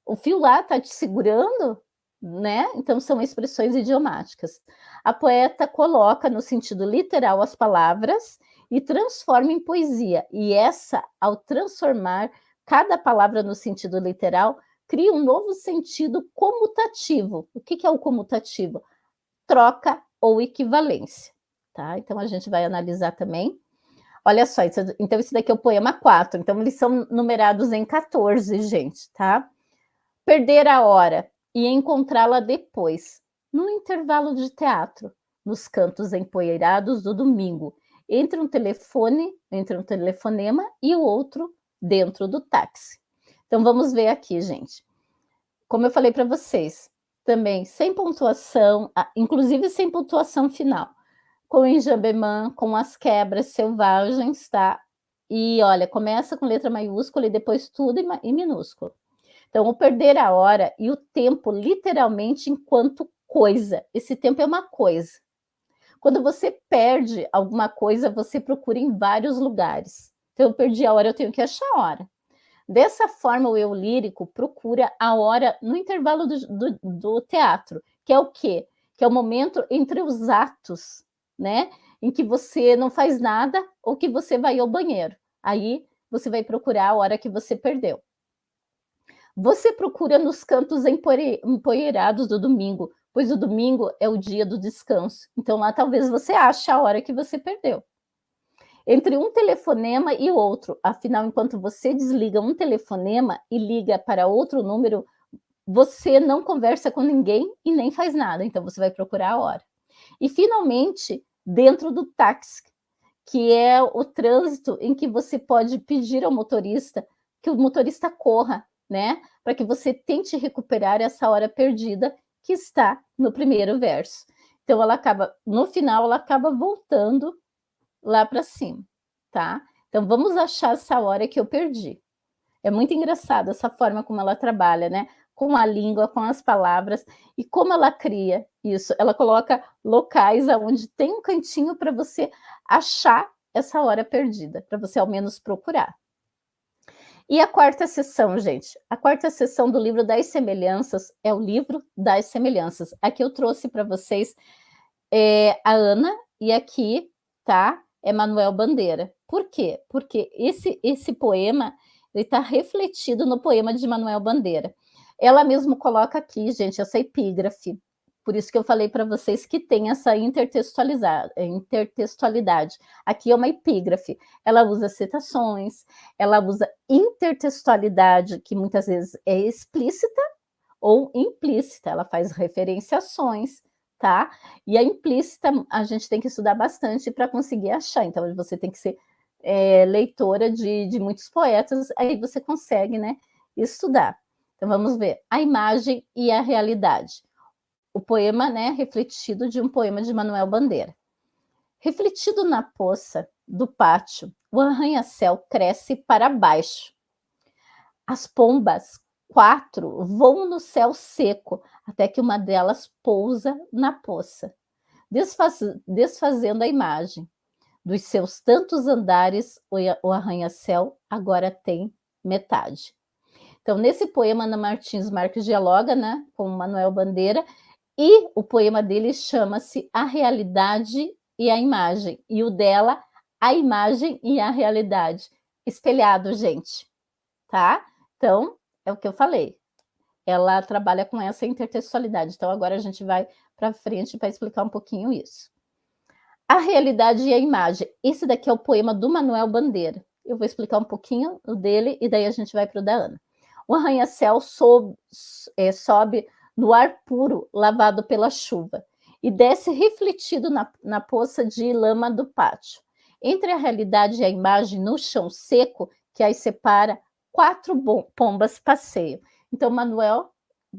O fio lá está te segurando? Né? Então, são expressões idiomáticas. A poeta coloca no sentido literal as palavras e transforma em poesia. E essa, ao transformar cada palavra no sentido literal, cria um novo sentido comutativo. O que é o comutativo? Troca ou equivalência. Tá? Então, a gente vai analisar também. Olha só, então esse daqui é o poema 4. Então, eles são numerados em 14, gente, tá? Perder a hora e encontrá-la depois, no intervalo de teatro, nos cantos empoeirados do domingo, entre um telefonema e o outro dentro do táxi. Então, vamos ver aqui, gente. Como eu falei para vocês, também sem pontuação, inclusive sem pontuação final, com enjambemã, com as quebras selvagens, tá? E olha, começa com letra maiúscula e depois tudo em minúsculo. Então, o perder a hora e o tempo, literalmente, enquanto coisa. Esse tempo é uma coisa. Quando você perde alguma coisa, você procura em vários lugares. Então, eu perdi a hora, eu tenho que achar a hora. Dessa forma, o eu lírico procura a hora no intervalo do teatro, que é o quê? Que é o momento entre os atos, né? Em que você não faz nada ou que você vai ao banheiro. Aí, você vai procurar a hora que você perdeu. Você procura nos cantos empoeirados do domingo, pois o domingo é o dia do descanso. Então, lá talvez você ache a hora que você perdeu. Entre um telefonema e outro, afinal, enquanto você desliga um telefonema e liga para outro número, você não conversa com ninguém e nem faz nada, então você vai procurar a hora. E, finalmente, dentro do táxi, que é o trânsito em que você pode pedir ao motorista que o motorista corra, né? Para que você tente recuperar essa hora perdida que está no primeiro verso. Então, no final, ela acaba voltando lá para cima, tá? Então, vamos achar essa hora que eu perdi. É muito engraçado essa forma como ela trabalha, né? Com a língua, com as palavras, e como ela cria isso. Ela coloca locais onde tem um cantinho para você achar essa hora perdida, para você ao menos procurar. E a quarta sessão, gente? A quarta sessão do livro das semelhanças é o livro das semelhanças. Aqui eu trouxe para vocês a Ana, e aqui, tá? É Manuel Bandeira. Por quê? Porque esse poema está refletido no poema de Manuel Bandeira. Ela mesmo coloca aqui, gente, essa epígrafe. Por isso que eu falei para vocês que tem essa intertextualidade. Aqui é uma epígrafe. Ela usa citações, ela usa intertextualidade, que muitas vezes é explícita ou implícita. Ela faz referenciações, tá? E a implícita a gente tem que estudar bastante para conseguir achar. Então, você tem que ser leitora de muitos poetas, aí você consegue, né, estudar. Então, vamos ver. A imagem e a realidade. O poema, né, refletido de um poema de Manuel Bandeira. Refletido na poça do pátio, o arranha-céu cresce para baixo. As pombas, 4, voam no céu seco, até que uma delas pousa na poça, desfazendo a imagem. Dos seus tantos andares, o arranha-céu agora tem metade. Então, nesse poema, Ana Martins Marques dialoga, né, com Manuel Bandeira, e o poema dele chama-se A Realidade e a Imagem, e o dela, A Imagem e a Realidade. Espelhado, gente, tá? Então, é o que eu falei. Ela trabalha com essa intertextualidade. Então, agora a gente vai para frente para explicar um pouquinho isso. A realidade e a imagem. Esse daqui é o poema do Manuel Bandeira. Eu vou explicar um pouquinho o dele e daí a gente vai para o da Ana. O arranha-céu sobe no ar puro, lavado pela chuva, e desce refletido na poça de lama do pátio. Entre a realidade e a imagem, no chão seco, que as separa, 4 pombas passeiam. Então, Manuel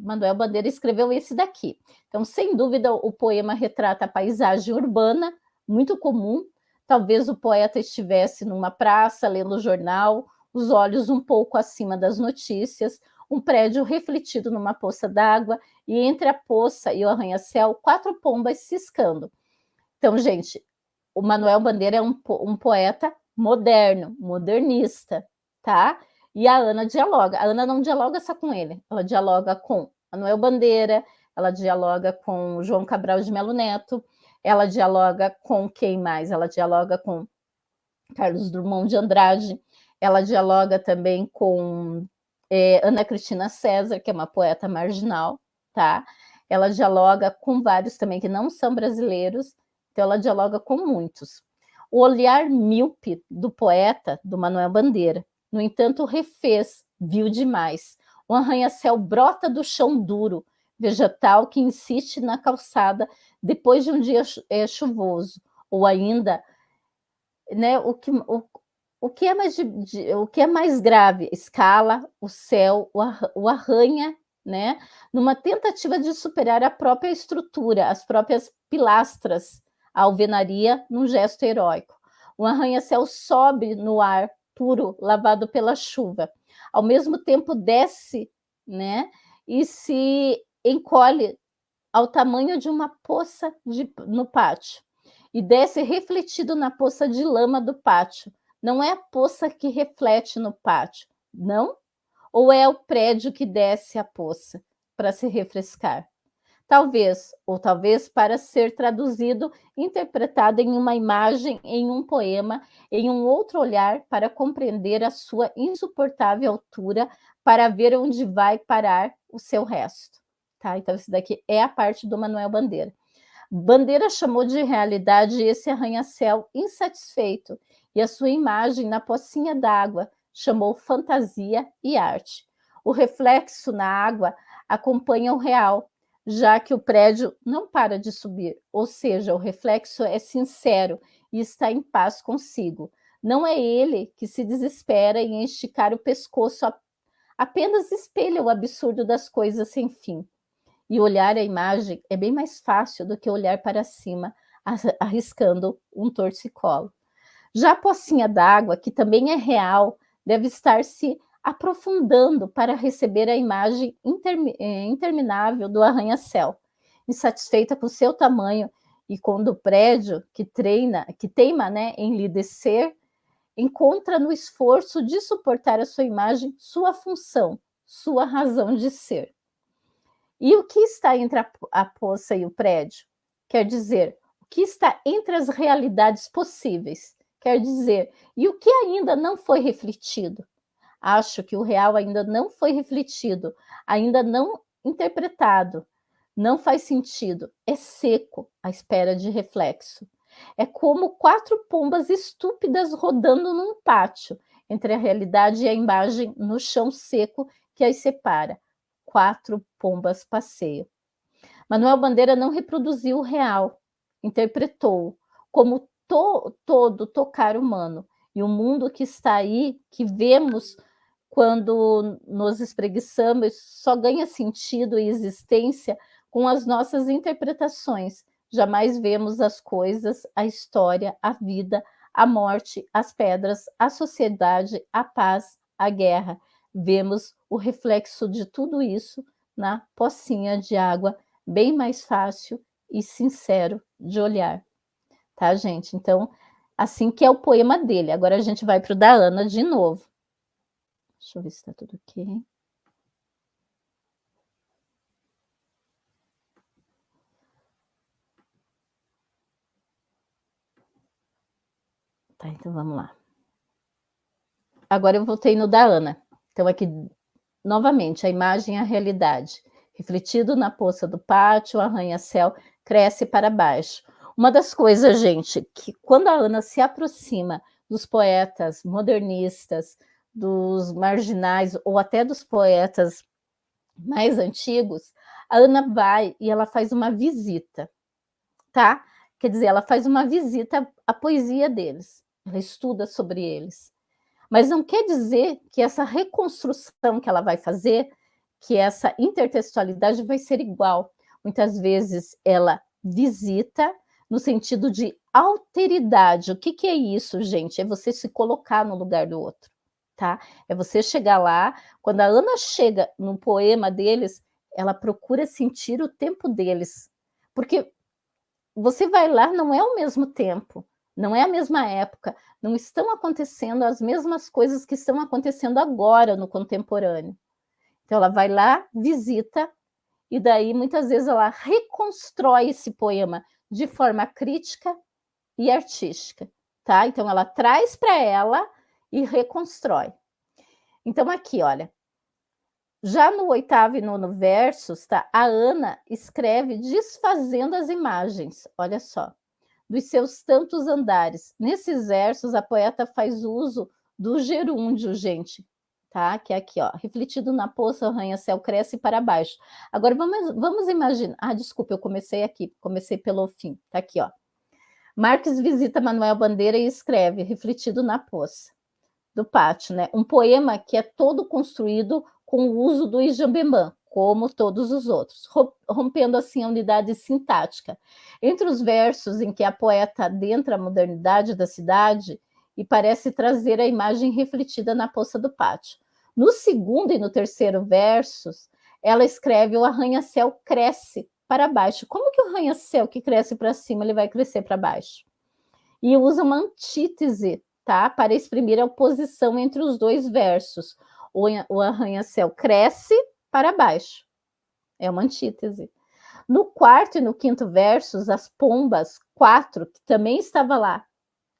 Manuel Bandeira escreveu esse daqui. Então, sem dúvida, o poema retrata a paisagem urbana, muito comum. Talvez o poeta estivesse numa praça, lendo o jornal, os olhos um pouco acima das notícias, um prédio refletido numa poça d'água, e entre a poça e o arranha-céu, 4 pombas ciscando. Então, gente, o Manuel Bandeira é um poeta moderno, modernista, tá? E a Ana dialoga. A Ana não dialoga só com ele, ela dialoga com Manuel Bandeira, ela dialoga com João Cabral de Melo Neto, ela dialoga com quem mais? Ela dialoga com Carlos Drummond de Andrade, ela dialoga também com Ana Cristina César, que é uma poeta marginal, tá? Ela dialoga com vários também que não são brasileiros, então ela dialoga com muitos. O olhar míope do poeta, do Manuel Bandeira, no entanto, refez, viu demais. Um arranha-céu brota do chão duro, vegetal que insiste na calçada depois de um dia chuvoso, ou ainda, né, o que é mais grave, escala o céu, o arranha, né, numa tentativa de superar a própria estrutura, as próprias pilastras, a alvenaria, num gesto heróico. O arranha-céu sobe no ar puro, lavado pela chuva. Ao mesmo tempo desce, né, e se encolhe ao tamanho de uma poça no pátio. E desce refletido na poça de lama do pátio. Não é a poça que reflete no pátio, não? Ou é o prédio que desce a poça para se refrescar? Talvez, ou talvez para ser traduzido, interpretado em uma imagem, em um poema, em um outro olhar, para compreender a sua insuportável altura, para ver onde vai parar o seu resto. Tá? Então, isso daqui é a parte do Manuel Bandeira. Bandeira chamou de realidade esse arranha-céu insatisfeito, e a sua imagem na pocinha d'água chamou fantasia e arte. O reflexo na água acompanha o real, já que o prédio não para de subir, ou seja, o reflexo é sincero e está em paz consigo. Não é ele que se desespera em esticar o pescoço, apenas espelha o absurdo das coisas sem fim. E olhar a imagem é bem mais fácil do que olhar para cima, arriscando um torcicolo. Já a pocinha d'água, que também é real, deve estar se aprofundando para receber a imagem interminável do arranha-céu. Insatisfeita com seu tamanho e com o do prédio que teima, né, em lhe descer, encontra no esforço de suportar a sua imagem sua função, sua razão de ser. E o que está entre a poça e o prédio? Quer dizer, o que está entre as realidades possíveis? Quer dizer, e o que ainda não foi refletido? Acho que o real ainda não foi refletido, ainda não interpretado, não faz sentido, é seco à espera de reflexo. É como 4 pombas estúpidas rodando num pátio, entre a realidade e a imagem no chão seco que as separa. 4 pombas passeiam. Manuel Bandeira não reproduziu o real, interpretou-o como todo tocar humano, e o mundo que está aí, que vemos quando nos espreguiçamos, só ganha sentido e existência com as nossas interpretações. Jamais vemos as coisas, a história, a vida, a morte, as pedras, a sociedade, a paz, a guerra. Vemos o reflexo de tudo isso na pocinha de água, bem mais fácil e sincero de olhar. Tá, gente? Então, assim que é o poema dele. Agora a gente vai para o da Ana de novo. Deixa eu ver se está tudo ok. Tá, então vamos lá. Agora eu voltei no da Ana. Então, aqui, novamente, a imagem e a realidade. Refletido na poça do pátio, o arranha-céu cresce para baixo. Uma das coisas, gente, que quando a Ana se aproxima dos poetas modernistas, dos marginais ou até dos poetas mais antigos, a Ana vai e ela faz uma visita, tá? Quer dizer, ela faz uma visita à poesia deles, ela estuda sobre eles. Mas não quer dizer que essa reconstrução que ela vai fazer, que essa intertextualidade vai ser igual. Muitas vezes ela visita no sentido de alteridade. O que é isso, gente? É você se colocar no lugar do outro, tá? É você chegar lá. Quando a Ana chega no poema deles, ela procura sentir o tempo deles, porque você vai lá, não é o mesmo tempo, não é a mesma época, não estão acontecendo as mesmas coisas que estão acontecendo agora no contemporâneo. Então ela vai lá, visita, e daí muitas vezes ela reconstrói esse poema de forma crítica e artística, tá? Então ela traz para ela e reconstrói. Então aqui, olha, já no 8º e 9º versos, tá? A Ana escreve desfazendo as imagens, olha só, dos seus tantos andares. Nesses versos, a poeta faz uso do gerúndio, gente, tá? Que é aqui, ó, refletido na poça, o arranha-céu cresce para baixo. Agora vamos imaginar. Ah, desculpa, eu comecei aqui, comecei pelo fim, tá aqui, ó. Marques visita Manuel Bandeira e escreve, refletido na poça do pátio, né? Um poema que é todo construído com o uso do Ijambemã, como todos os outros, rompendo assim a unidade sintática. Entre os versos em que a poeta adentra a modernidade da cidade e parece trazer a imagem refletida na poça do pátio. No segundo e no terceiro versos, ela escreve o arranha-céu cresce para baixo. Como que o arranha-céu que cresce para cima, ele vai crescer para baixo? E usa uma antítese, tá? Para exprimir a oposição entre os dois versos. O arranha-céu cresce para baixo. É uma antítese. No 4º e no 5º versos, as pombas, 4, que também estava lá,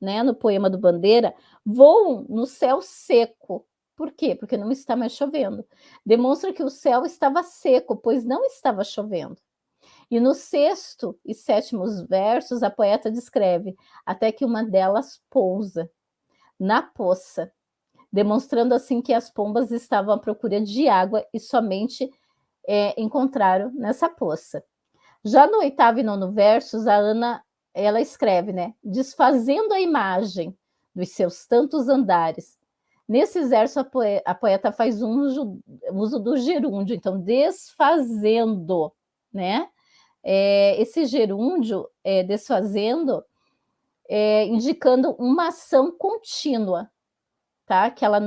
né, no poema do Bandeira, voam no céu seco. Por quê? Porque não está mais chovendo. Demonstra que o céu estava seco, pois não estava chovendo. E no 6º e 7º versos, a poeta descreve até que uma delas pousa na poça, demonstrando assim que as pombas estavam à procura de água e somente encontraram nessa poça. Já no 8º e 9º versos, a Ana, ela escreve, né? Desfazendo a imagem dos seus tantos andares. Nesses versos, a poeta faz uso do gerúndio, então, desfazendo, né? Esse gerúndio, desfazendo, indicando uma ação contínua, tá? Que ela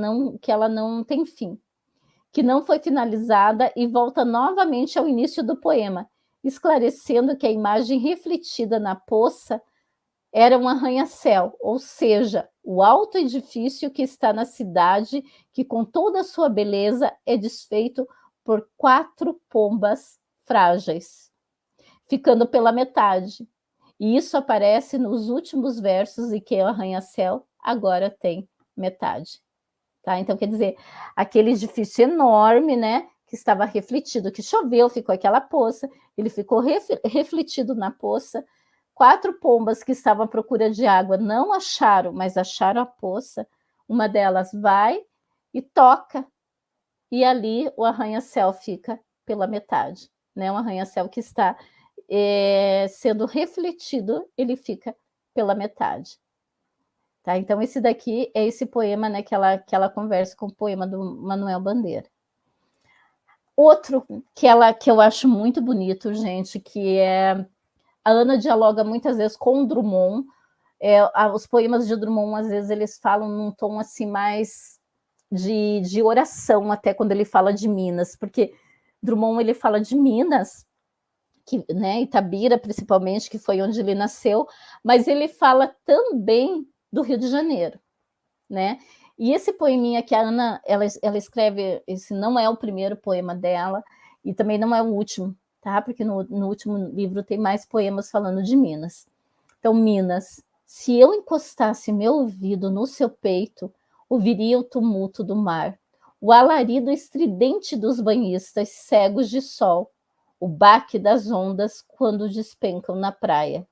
não tem fim, que não foi finalizada e volta novamente ao início do poema, esclarecendo que a imagem refletida na poça era um arranha-céu, ou seja, o alto edifício que está na cidade, que com toda a sua beleza é desfeito por 4 pombas frágeis, ficando pela metade. E isso aparece nos últimos versos, e que o arranha-céu agora tem metade. Tá? Então, quer dizer, aquele edifício enorme, né, que estava refletido, que choveu, ficou aquela poça, ele ficou refletido na poça. 4 pombas que estavam à procura de água não acharam, mas acharam a poça. Uma delas vai e toca, e ali o arranha-céu fica pela metade, né? Um arranha-céu que está sendo refletido, ele fica pela metade. Tá? Então, esse daqui é esse poema, né, que ela conversa com o poema do Manuel Bandeira. Outro que eu acho muito bonito, gente, que é... A Ana dialoga muitas vezes com o Drummond. Os poemas de Drummond, às vezes, eles falam num tom assim mais de oração, até quando ele fala de Minas, porque Drummond ele fala de Minas, que, né, Itabira, principalmente, que foi onde ele nasceu, mas ele fala também do Rio de Janeiro, né? E esse poeminha que a Ana ela escreve, esse não é o primeiro poema dela, e também não é o último, tá? Porque no último livro tem mais poemas falando de Minas. Então, Minas, se eu encostasse meu ouvido no seu peito, ouviria o tumulto do mar, o alarido estridente dos banhistas cegos de sol, o baque das ondas quando despencam na praia.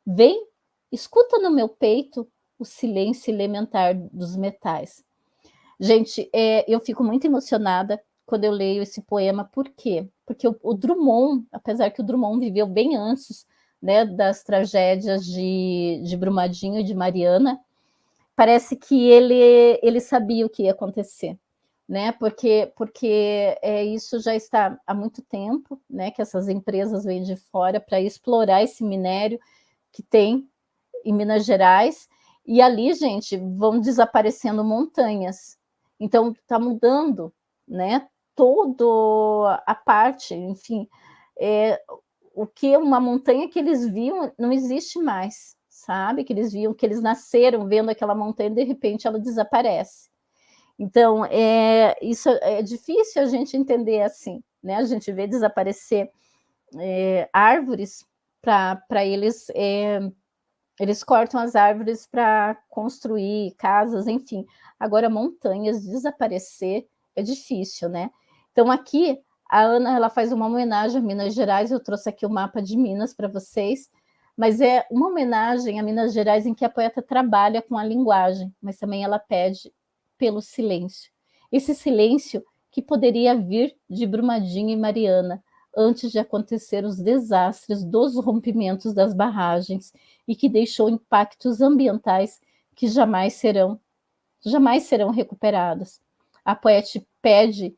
Vem, escuta no meu peito o silêncio elementar dos metais. Gente, eu fico muito emocionada quando eu leio esse poema. Por quê? Porque o Drummond, apesar que o Drummond viveu bem antes, né, das tragédias de Brumadinho e de Mariana, parece que ele sabia o que ia acontecer. né? Porque isso já está há muito tempo, né? Que essas empresas vêm de fora para explorar esse minério que tem em Minas Gerais, e ali, gente, vão desaparecendo montanhas. Então, está mudando, né? Toda a parte, enfim, o que uma montanha que eles viam não existe mais, sabe? Que eles viam, que eles nasceram vendo aquela montanha e de repente ela desaparece. Então, isso é difícil a gente entender assim, né? A gente vê desaparecer árvores para eles. Eles cortam as árvores para construir casas, enfim. Agora, montanhas desaparecer é difícil, né? Então, aqui, a Ana ela faz uma homenagem a Minas Gerais. Eu trouxe aqui o mapa de Minas para vocês, mas é uma homenagem a Minas Gerais em que a poeta trabalha com a linguagem, mas também ela pede pelo silêncio. Esse silêncio que poderia vir de Brumadinho e Mariana, antes de acontecer os desastres dos rompimentos das barragens e que deixou impactos ambientais que jamais serão recuperados. A poeta pede,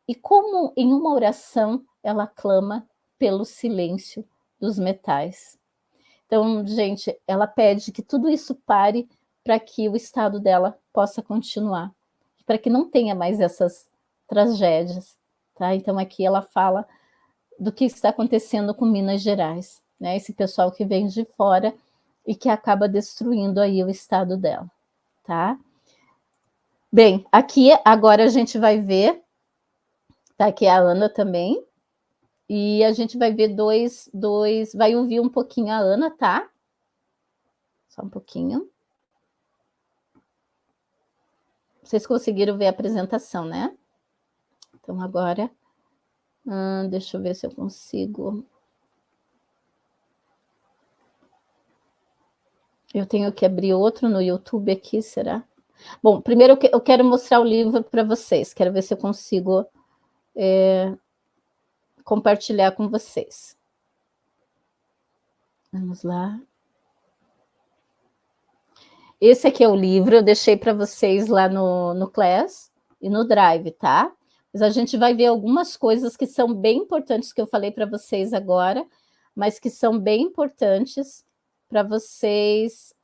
e como em uma oração ela clama pelo silêncio dos metais. Então, gente, ela pede que tudo isso pare para que o estado dela possa continuar, para que não tenha mais essas tragédias, tá? Então, aqui ela fala do que está acontecendo com Minas Gerais, né? Esse pessoal que vem de fora e que acaba destruindo aí o estado dela, tá? Bem, aqui agora a gente vai ver, tá aqui a Ana também, e a gente vai ver vai ouvir um pouquinho a Ana, tá? Só um pouquinho. Vocês conseguiram ver a apresentação, né? Então agora, deixa eu ver se eu consigo. Eu tenho que abrir outro no YouTube aqui, será? Bom, primeiro eu quero mostrar o livro para vocês. Quero ver se eu consigo compartilhar com vocês. Vamos lá. Esse aqui é o livro, eu deixei para vocês lá no Class e no Drive, tá? Mas a gente vai ver algumas coisas que são bem importantes que eu falei para vocês agora, mas que são bem importantes para vocês,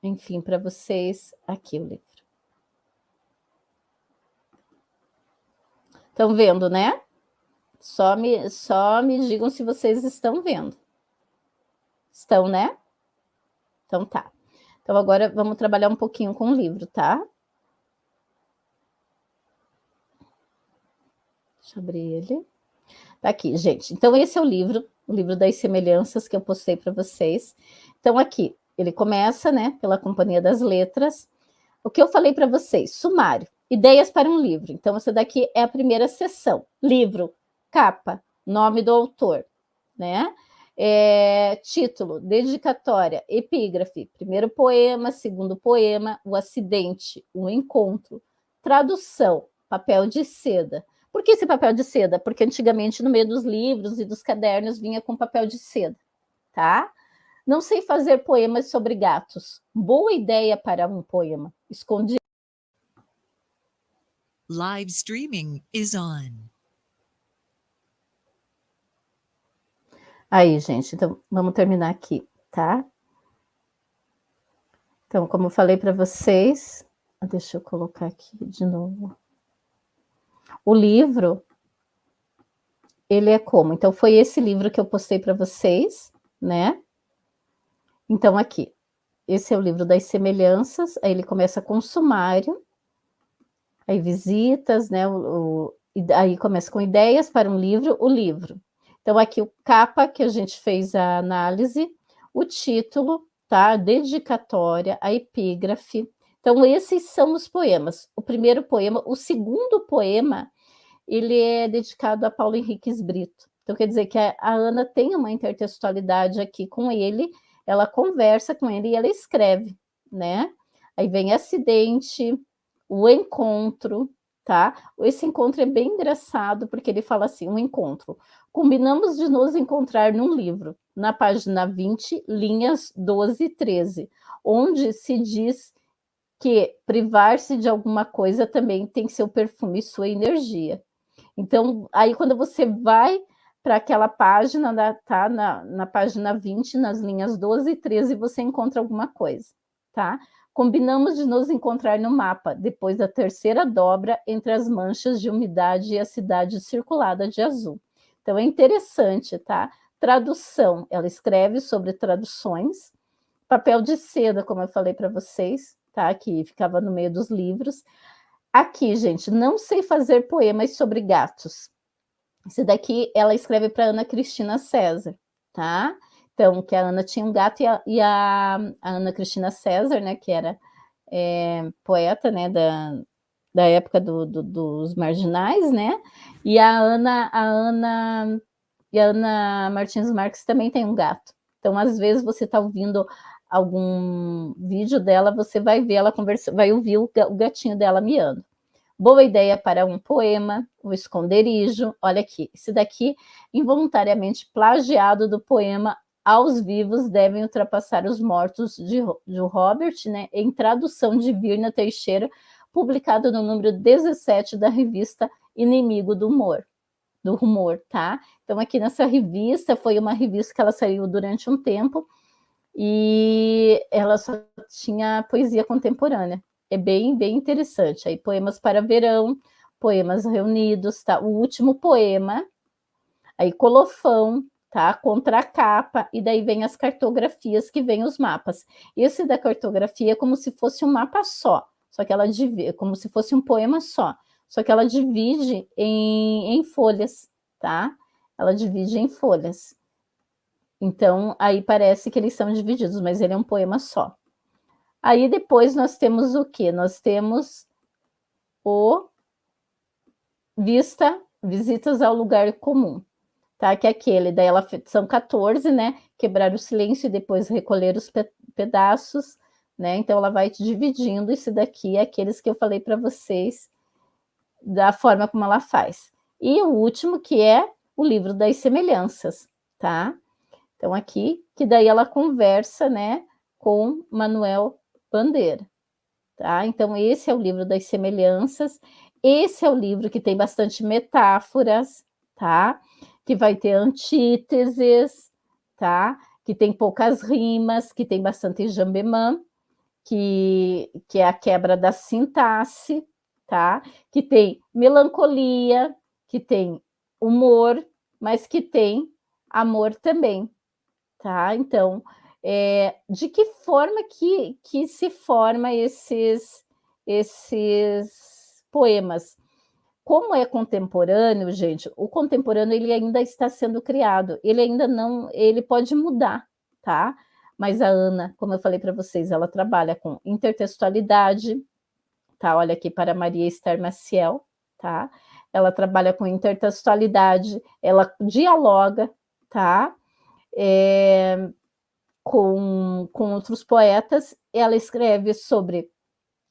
enfim, para vocês aqui o livro. Estão vendo, né? Só me digam se vocês estão vendo. Estão, né? Então tá. Então agora vamos trabalhar um pouquinho com o livro, tá? Deixa eu abrir ele. Tá aqui, gente. Então esse é o livro das semelhanças que eu postei para vocês. Então aqui, ele começa, né, pela Companhia das Letras. O que eu falei para vocês? Sumário. Ideias para um livro. Então, essa daqui é a primeira seção. Livro, capa, nome do autor, né? Título, dedicatória, epígrafe, primeiro poema, segundo poema, o acidente, o encontro, tradução, papel de seda. Por que esse papel de seda? Porque antigamente no meio dos livros e dos cadernos vinha com papel de seda, tá? Não sei fazer poemas sobre gatos. Boa ideia para um poema. Escondi. Live streaming is on. Aí, gente, então vamos terminar aqui, tá? Então, como eu falei para vocês, deixa eu colocar aqui de novo. O livro, ele é como? Então, foi esse livro que eu postei para vocês, né? Então, aqui, esse é o livro das semelhanças, aí ele começa com sumário, aí visitas, né? Aí começa com ideias para um livro, o livro. Então, aqui o capa, que a gente fez a análise, o título, tá? A dedicatória, a epígrafe. Então, esses são os poemas. O primeiro poema, o segundo poema, ele é dedicado a Paulo Henriques Brito. Então, quer dizer que a Ana tem uma intertextualidade aqui com ele, ela conversa com ele e ela escreve, né? Aí vem acidente, o encontro, tá? Esse encontro é bem engraçado, porque ele fala assim, um encontro. Combinamos de nos encontrar num livro, na página 20, linhas 12 e 13, onde se diz que privar-se de alguma coisa também tem seu perfume e sua energia. Então, aí quando você vai para aquela página, tá na página 20, nas linhas 12 e 13, você encontra alguma coisa, tá? Combinamos de nos encontrar no mapa, depois da terceira dobra entre as manchas de umidade e a cidade circulada de azul. Então, é interessante, tá? Tradução, ela escreve sobre traduções, papel de seda, como eu falei para vocês, tá? Que ficava no meio dos livros. Aqui, gente, não sei fazer poemas sobre gatos. Esse daqui ela escreve para Ana Cristina César, tá? Então, que a Ana tinha um gato e a Ana Cristina César, né, que era poeta, né, da época dos marginais, né? E a Ana Martins Marques também tem um gato. Então, às vezes, você está ouvindo algum vídeo dela, você vai ver ela conversando, vai ouvir o gatinho dela miando. Boa ideia para um poema, o esconderijo. Olha aqui, esse daqui, involuntariamente plagiado do poema Aos Vivos Devem Ultrapassar os Mortos, de Robert, né, em tradução de Virna Teixeira, publicado no número 17 da revista Inimigo do Rumor, tá? Então, aqui nessa revista, foi uma revista que ela saiu durante um tempo, e ela só tinha poesia contemporânea. É bem, bem interessante. Aí, poemas para verão, poemas reunidos, tá? O último poema, aí colofão, tá? Contracapa, e daí vem as cartografias, que vem os mapas. Esse da cartografia é como se fosse um mapa só que ela divide, como se fosse um poema só que ela divide em folhas, tá? Ela divide em folhas. Então, aí parece que eles são divididos, mas ele é um poema só. Aí depois nós temos o quê? Nós temos o Visitas ao Lugar Comum, tá? Que é aquele, daí são 14, né? Quebrar o silêncio e depois recolher os pedaços, né? Então ela vai te dividindo. Esse daqui é aqueles que eu falei para vocês, da forma como ela faz. E o último, que é o Livro das Semelhanças, tá? Então aqui, que daí ela conversa, né, com Manuel Bandeira, tá? Então esse é o Livro das Semelhanças. Esse é o livro que tem bastante metáforas, tá? Que vai ter antíteses, tá? Que tem poucas rimas, que tem bastante jambemã, que é a quebra da sintaxe, tá? Que tem melancolia, que tem humor, mas que tem amor também, tá? Então, de que forma que se forma esses poemas? Como é contemporâneo, gente, o contemporâneo ele ainda está sendo criado, ele ainda não, ele pode mudar, tá? Mas a Ana, como eu falei para vocês, ela trabalha com intertextualidade, tá? Olha aqui para Maria Esther Maciel, tá? Ela trabalha com intertextualidade, ela dialoga, tá? Com outros poetas, ela escreve sobre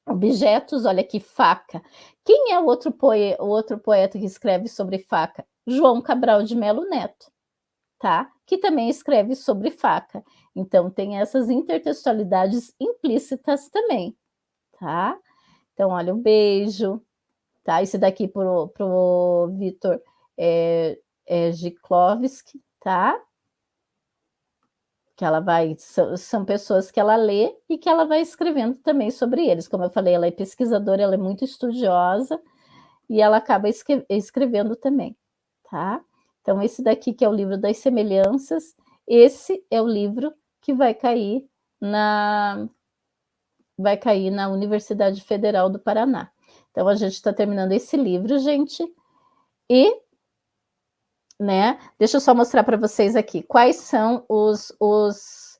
objetos, olha aqui, faca. Quem é o outro poeta que escreve sobre faca? João Cabral de Melo Neto, tá? Que também escreve sobre faca. Então, tem essas intertextualidades implícitas também, tá? Então, olha, um beijo, tá? Esse daqui pro Vitor Giklovski, tá? Que ela vai, são pessoas que ela lê e que ela vai escrevendo também sobre eles. Como eu falei, ela é pesquisadora, ela é muito estudiosa e ela acaba escrevendo também, tá? Então, esse daqui que é o Livro das Semelhanças, esse é o livro que vai cair na Universidade Federal do Paraná. Então, a gente está terminando esse livro, gente, e né? Deixa eu só mostrar para vocês aqui quais são os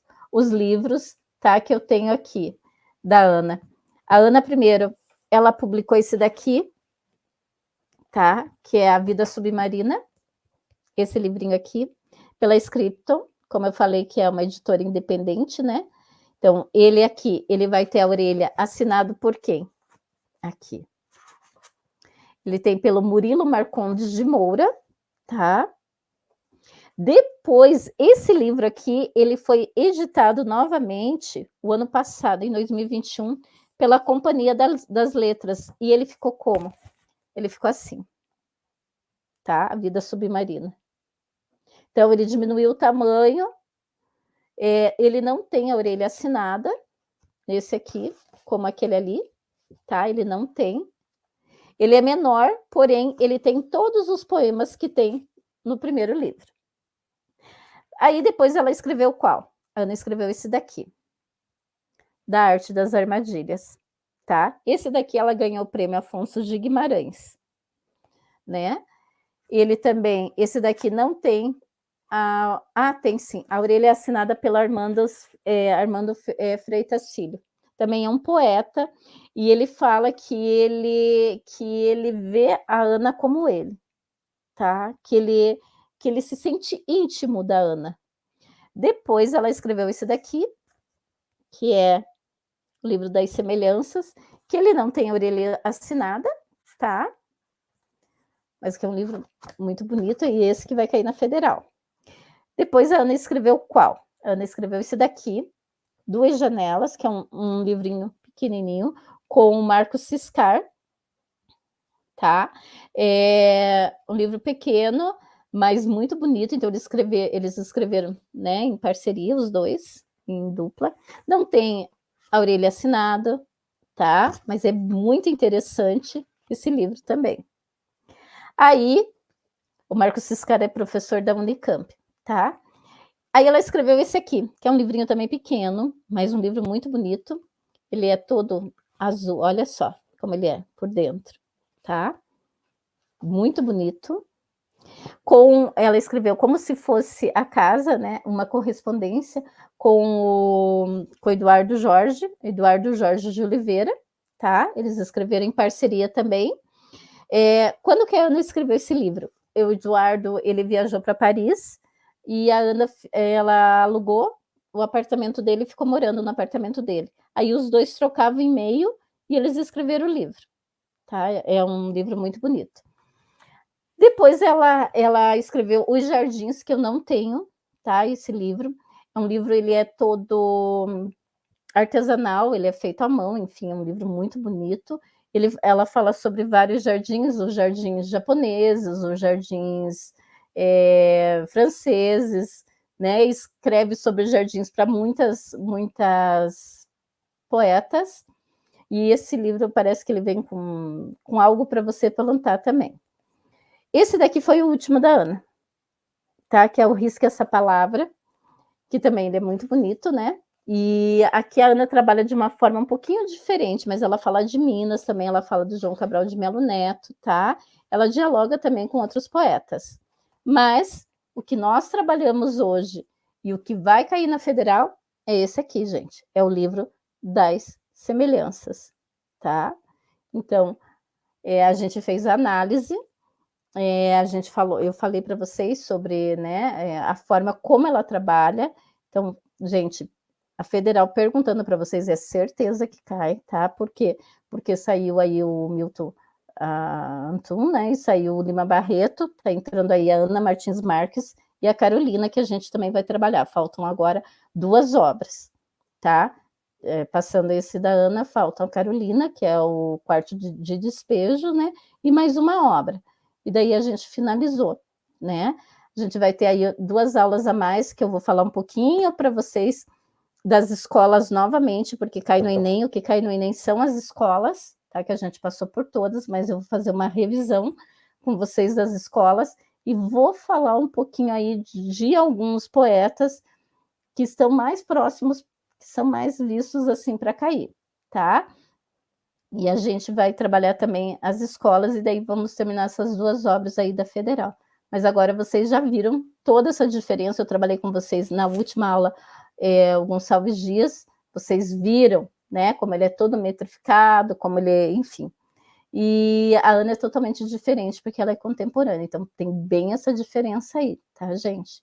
livros, tá? Que eu tenho aqui da Ana. A Ana, primeiro, ela publicou esse daqui, tá? Que é A Vida Submarina, esse livrinho aqui, pela Scripton, como eu falei, que é uma editora independente, né? Então, ele aqui, ele vai ter a orelha assinado por quem? Aqui. Ele tem pelo Murilo Marcondes de Moura, tá? Depois, esse livro aqui, ele foi editado novamente o ano passado, em 2021, pela Companhia das Letras. E ele ficou como? Ele ficou assim, tá? A Vida Submarina. Então, ele diminuiu o tamanho, ele não tem a orelha assinada, esse aqui, como aquele ali, tá? Ele não tem. Ele é menor, porém, ele tem todos os poemas que tem no primeiro livro. Aí, depois, ela escreveu qual? A Ana escreveu esse daqui, Da Arte das Armadilhas, tá? Esse daqui ela ganhou o prêmio Afonso de Guimarães, né? Ele também, esse daqui não tem tem sim, a orelha é assinada pelo Armando Freitas Filho. Também é um poeta, e ele fala que ele vê a Ana como ele, tá? Que ele se sente íntimo da Ana. Depois ela escreveu esse daqui, que é o Livro das Semelhanças, que ele não tem a orelha assinada, tá? Mas que é um livro muito bonito, e esse que vai cair na Federal. Depois a Ana escreveu qual? A Ana escreveu esse daqui, Duas Janelas, que é um livrinho pequenininho, com o Marcos Ciscar, tá? É um livro pequeno, mas muito bonito, então eles escreveram, né, em parceria, os dois, em dupla. Não tem a orelha assinada, tá? Mas é muito interessante esse livro também. Aí, o Marcos Ciscar é professor da Unicamp, tá? Aí ela escreveu esse aqui, que é um livrinho também pequeno, mas um livro muito bonito. Ele é todo azul, olha só como ele é por dentro, tá? Muito bonito. Ela escreveu como se fosse a casa, né? Uma correspondência com o Eduardo Jorge de Oliveira, tá? Eles escreveram em parceria também. Quando que a Ana escreveu esse livro? O Eduardo, ele viajou para Paris, e a Ana, ela alugou o apartamento dele e ficou morando no apartamento dele. Aí os dois trocavam e-mail e eles escreveram o livro, tá? É um livro muito bonito. Depois ela escreveu Os Jardins, que eu não tenho, tá? Esse livro. É um livro, ele é todo artesanal, ele é feito à mão, enfim, é um livro muito bonito. Ela fala sobre vários jardins, os jardins japoneses, os jardins franceses, né? Escreve sobre jardins para muitas poetas, e esse livro parece que ele vem com algo para você plantar também. Esse daqui foi o último da Ana, tá? Que é o Risque Essa Palavra, que também ele é muito bonito, né? E aqui a Ana trabalha de uma forma um pouquinho diferente, mas ela fala de Minas também, ela fala do João Cabral de Melo Neto, tá? Ela dialoga também com outros poetas. Mas o que nós trabalhamos hoje e o que vai cair na Federal é esse aqui, gente. É o Livro das Semelhanças, tá? Então, a gente fez a análise, eu falei para vocês sobre, né, a forma como ela trabalha. Então, gente, a Federal perguntando para vocês, é certeza que cai, tá? Por quê? Porque saiu aí o Milton Antum, né? E saiu o Lima Barreto, tá entrando aí a Ana Martins Marques e a Carolina, que a gente também vai trabalhar. Faltam agora 2 obras, tá? Passando esse da Ana, falta a Carolina, que é o Quarto de Despejo, né? E mais uma obra. E daí a gente finalizou, né? A gente vai ter aí 2 aulas a mais, que eu vou falar um pouquinho para vocês das escolas novamente, porque cai no Enem, o que cai no Enem são as escolas, tá? Que a gente passou por todas, mas eu vou fazer uma revisão com vocês das escolas e vou falar um pouquinho aí de alguns poetas que estão mais próximos, que são mais vistos assim para cair, tá? E a gente vai trabalhar também as escolas, e daí vamos terminar essas 2 obras aí da Federal. Mas agora vocês já viram toda essa diferença, eu trabalhei com vocês na última aula, o Gonçalves Dias, vocês viram, né, como ele é todo metrificado, como ele é, enfim. E a Ana é totalmente diferente, porque ela é contemporânea, então tem bem essa diferença aí, tá, gente?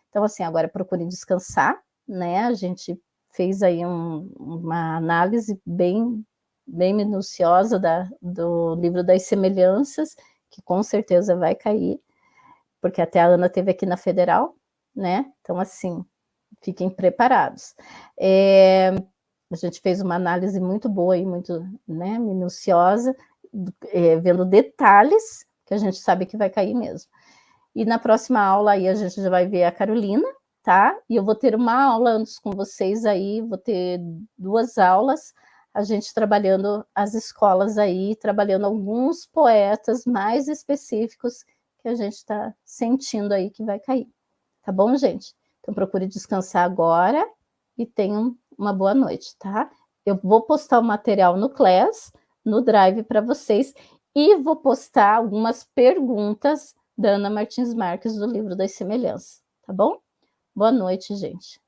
Então, assim, agora procurem descansar, né, a gente fez aí uma análise bem minuciosa do Livro das Semelhanças, que com certeza vai cair, porque até a Ana teve aqui na Federal, né? Então, assim, fiquem preparados. A gente fez uma análise muito boa e muito, né, minuciosa, vendo detalhes que a gente sabe que vai cair mesmo. E na próxima aula aí a gente já vai ver a Carolina, tá? E eu vou ter uma aula antes com vocês aí, vou ter 2 aulas, a gente trabalhando as escolas aí, trabalhando alguns poetas mais específicos que a gente está sentindo aí que vai cair. Tá bom, gente? Então procure descansar agora e tenham uma boa noite, tá? Eu vou postar o material no Class, no Drive para vocês, e vou postar algumas perguntas da Ana Martins Marques do livro das Semelhanças, tá bom? Boa noite, gente.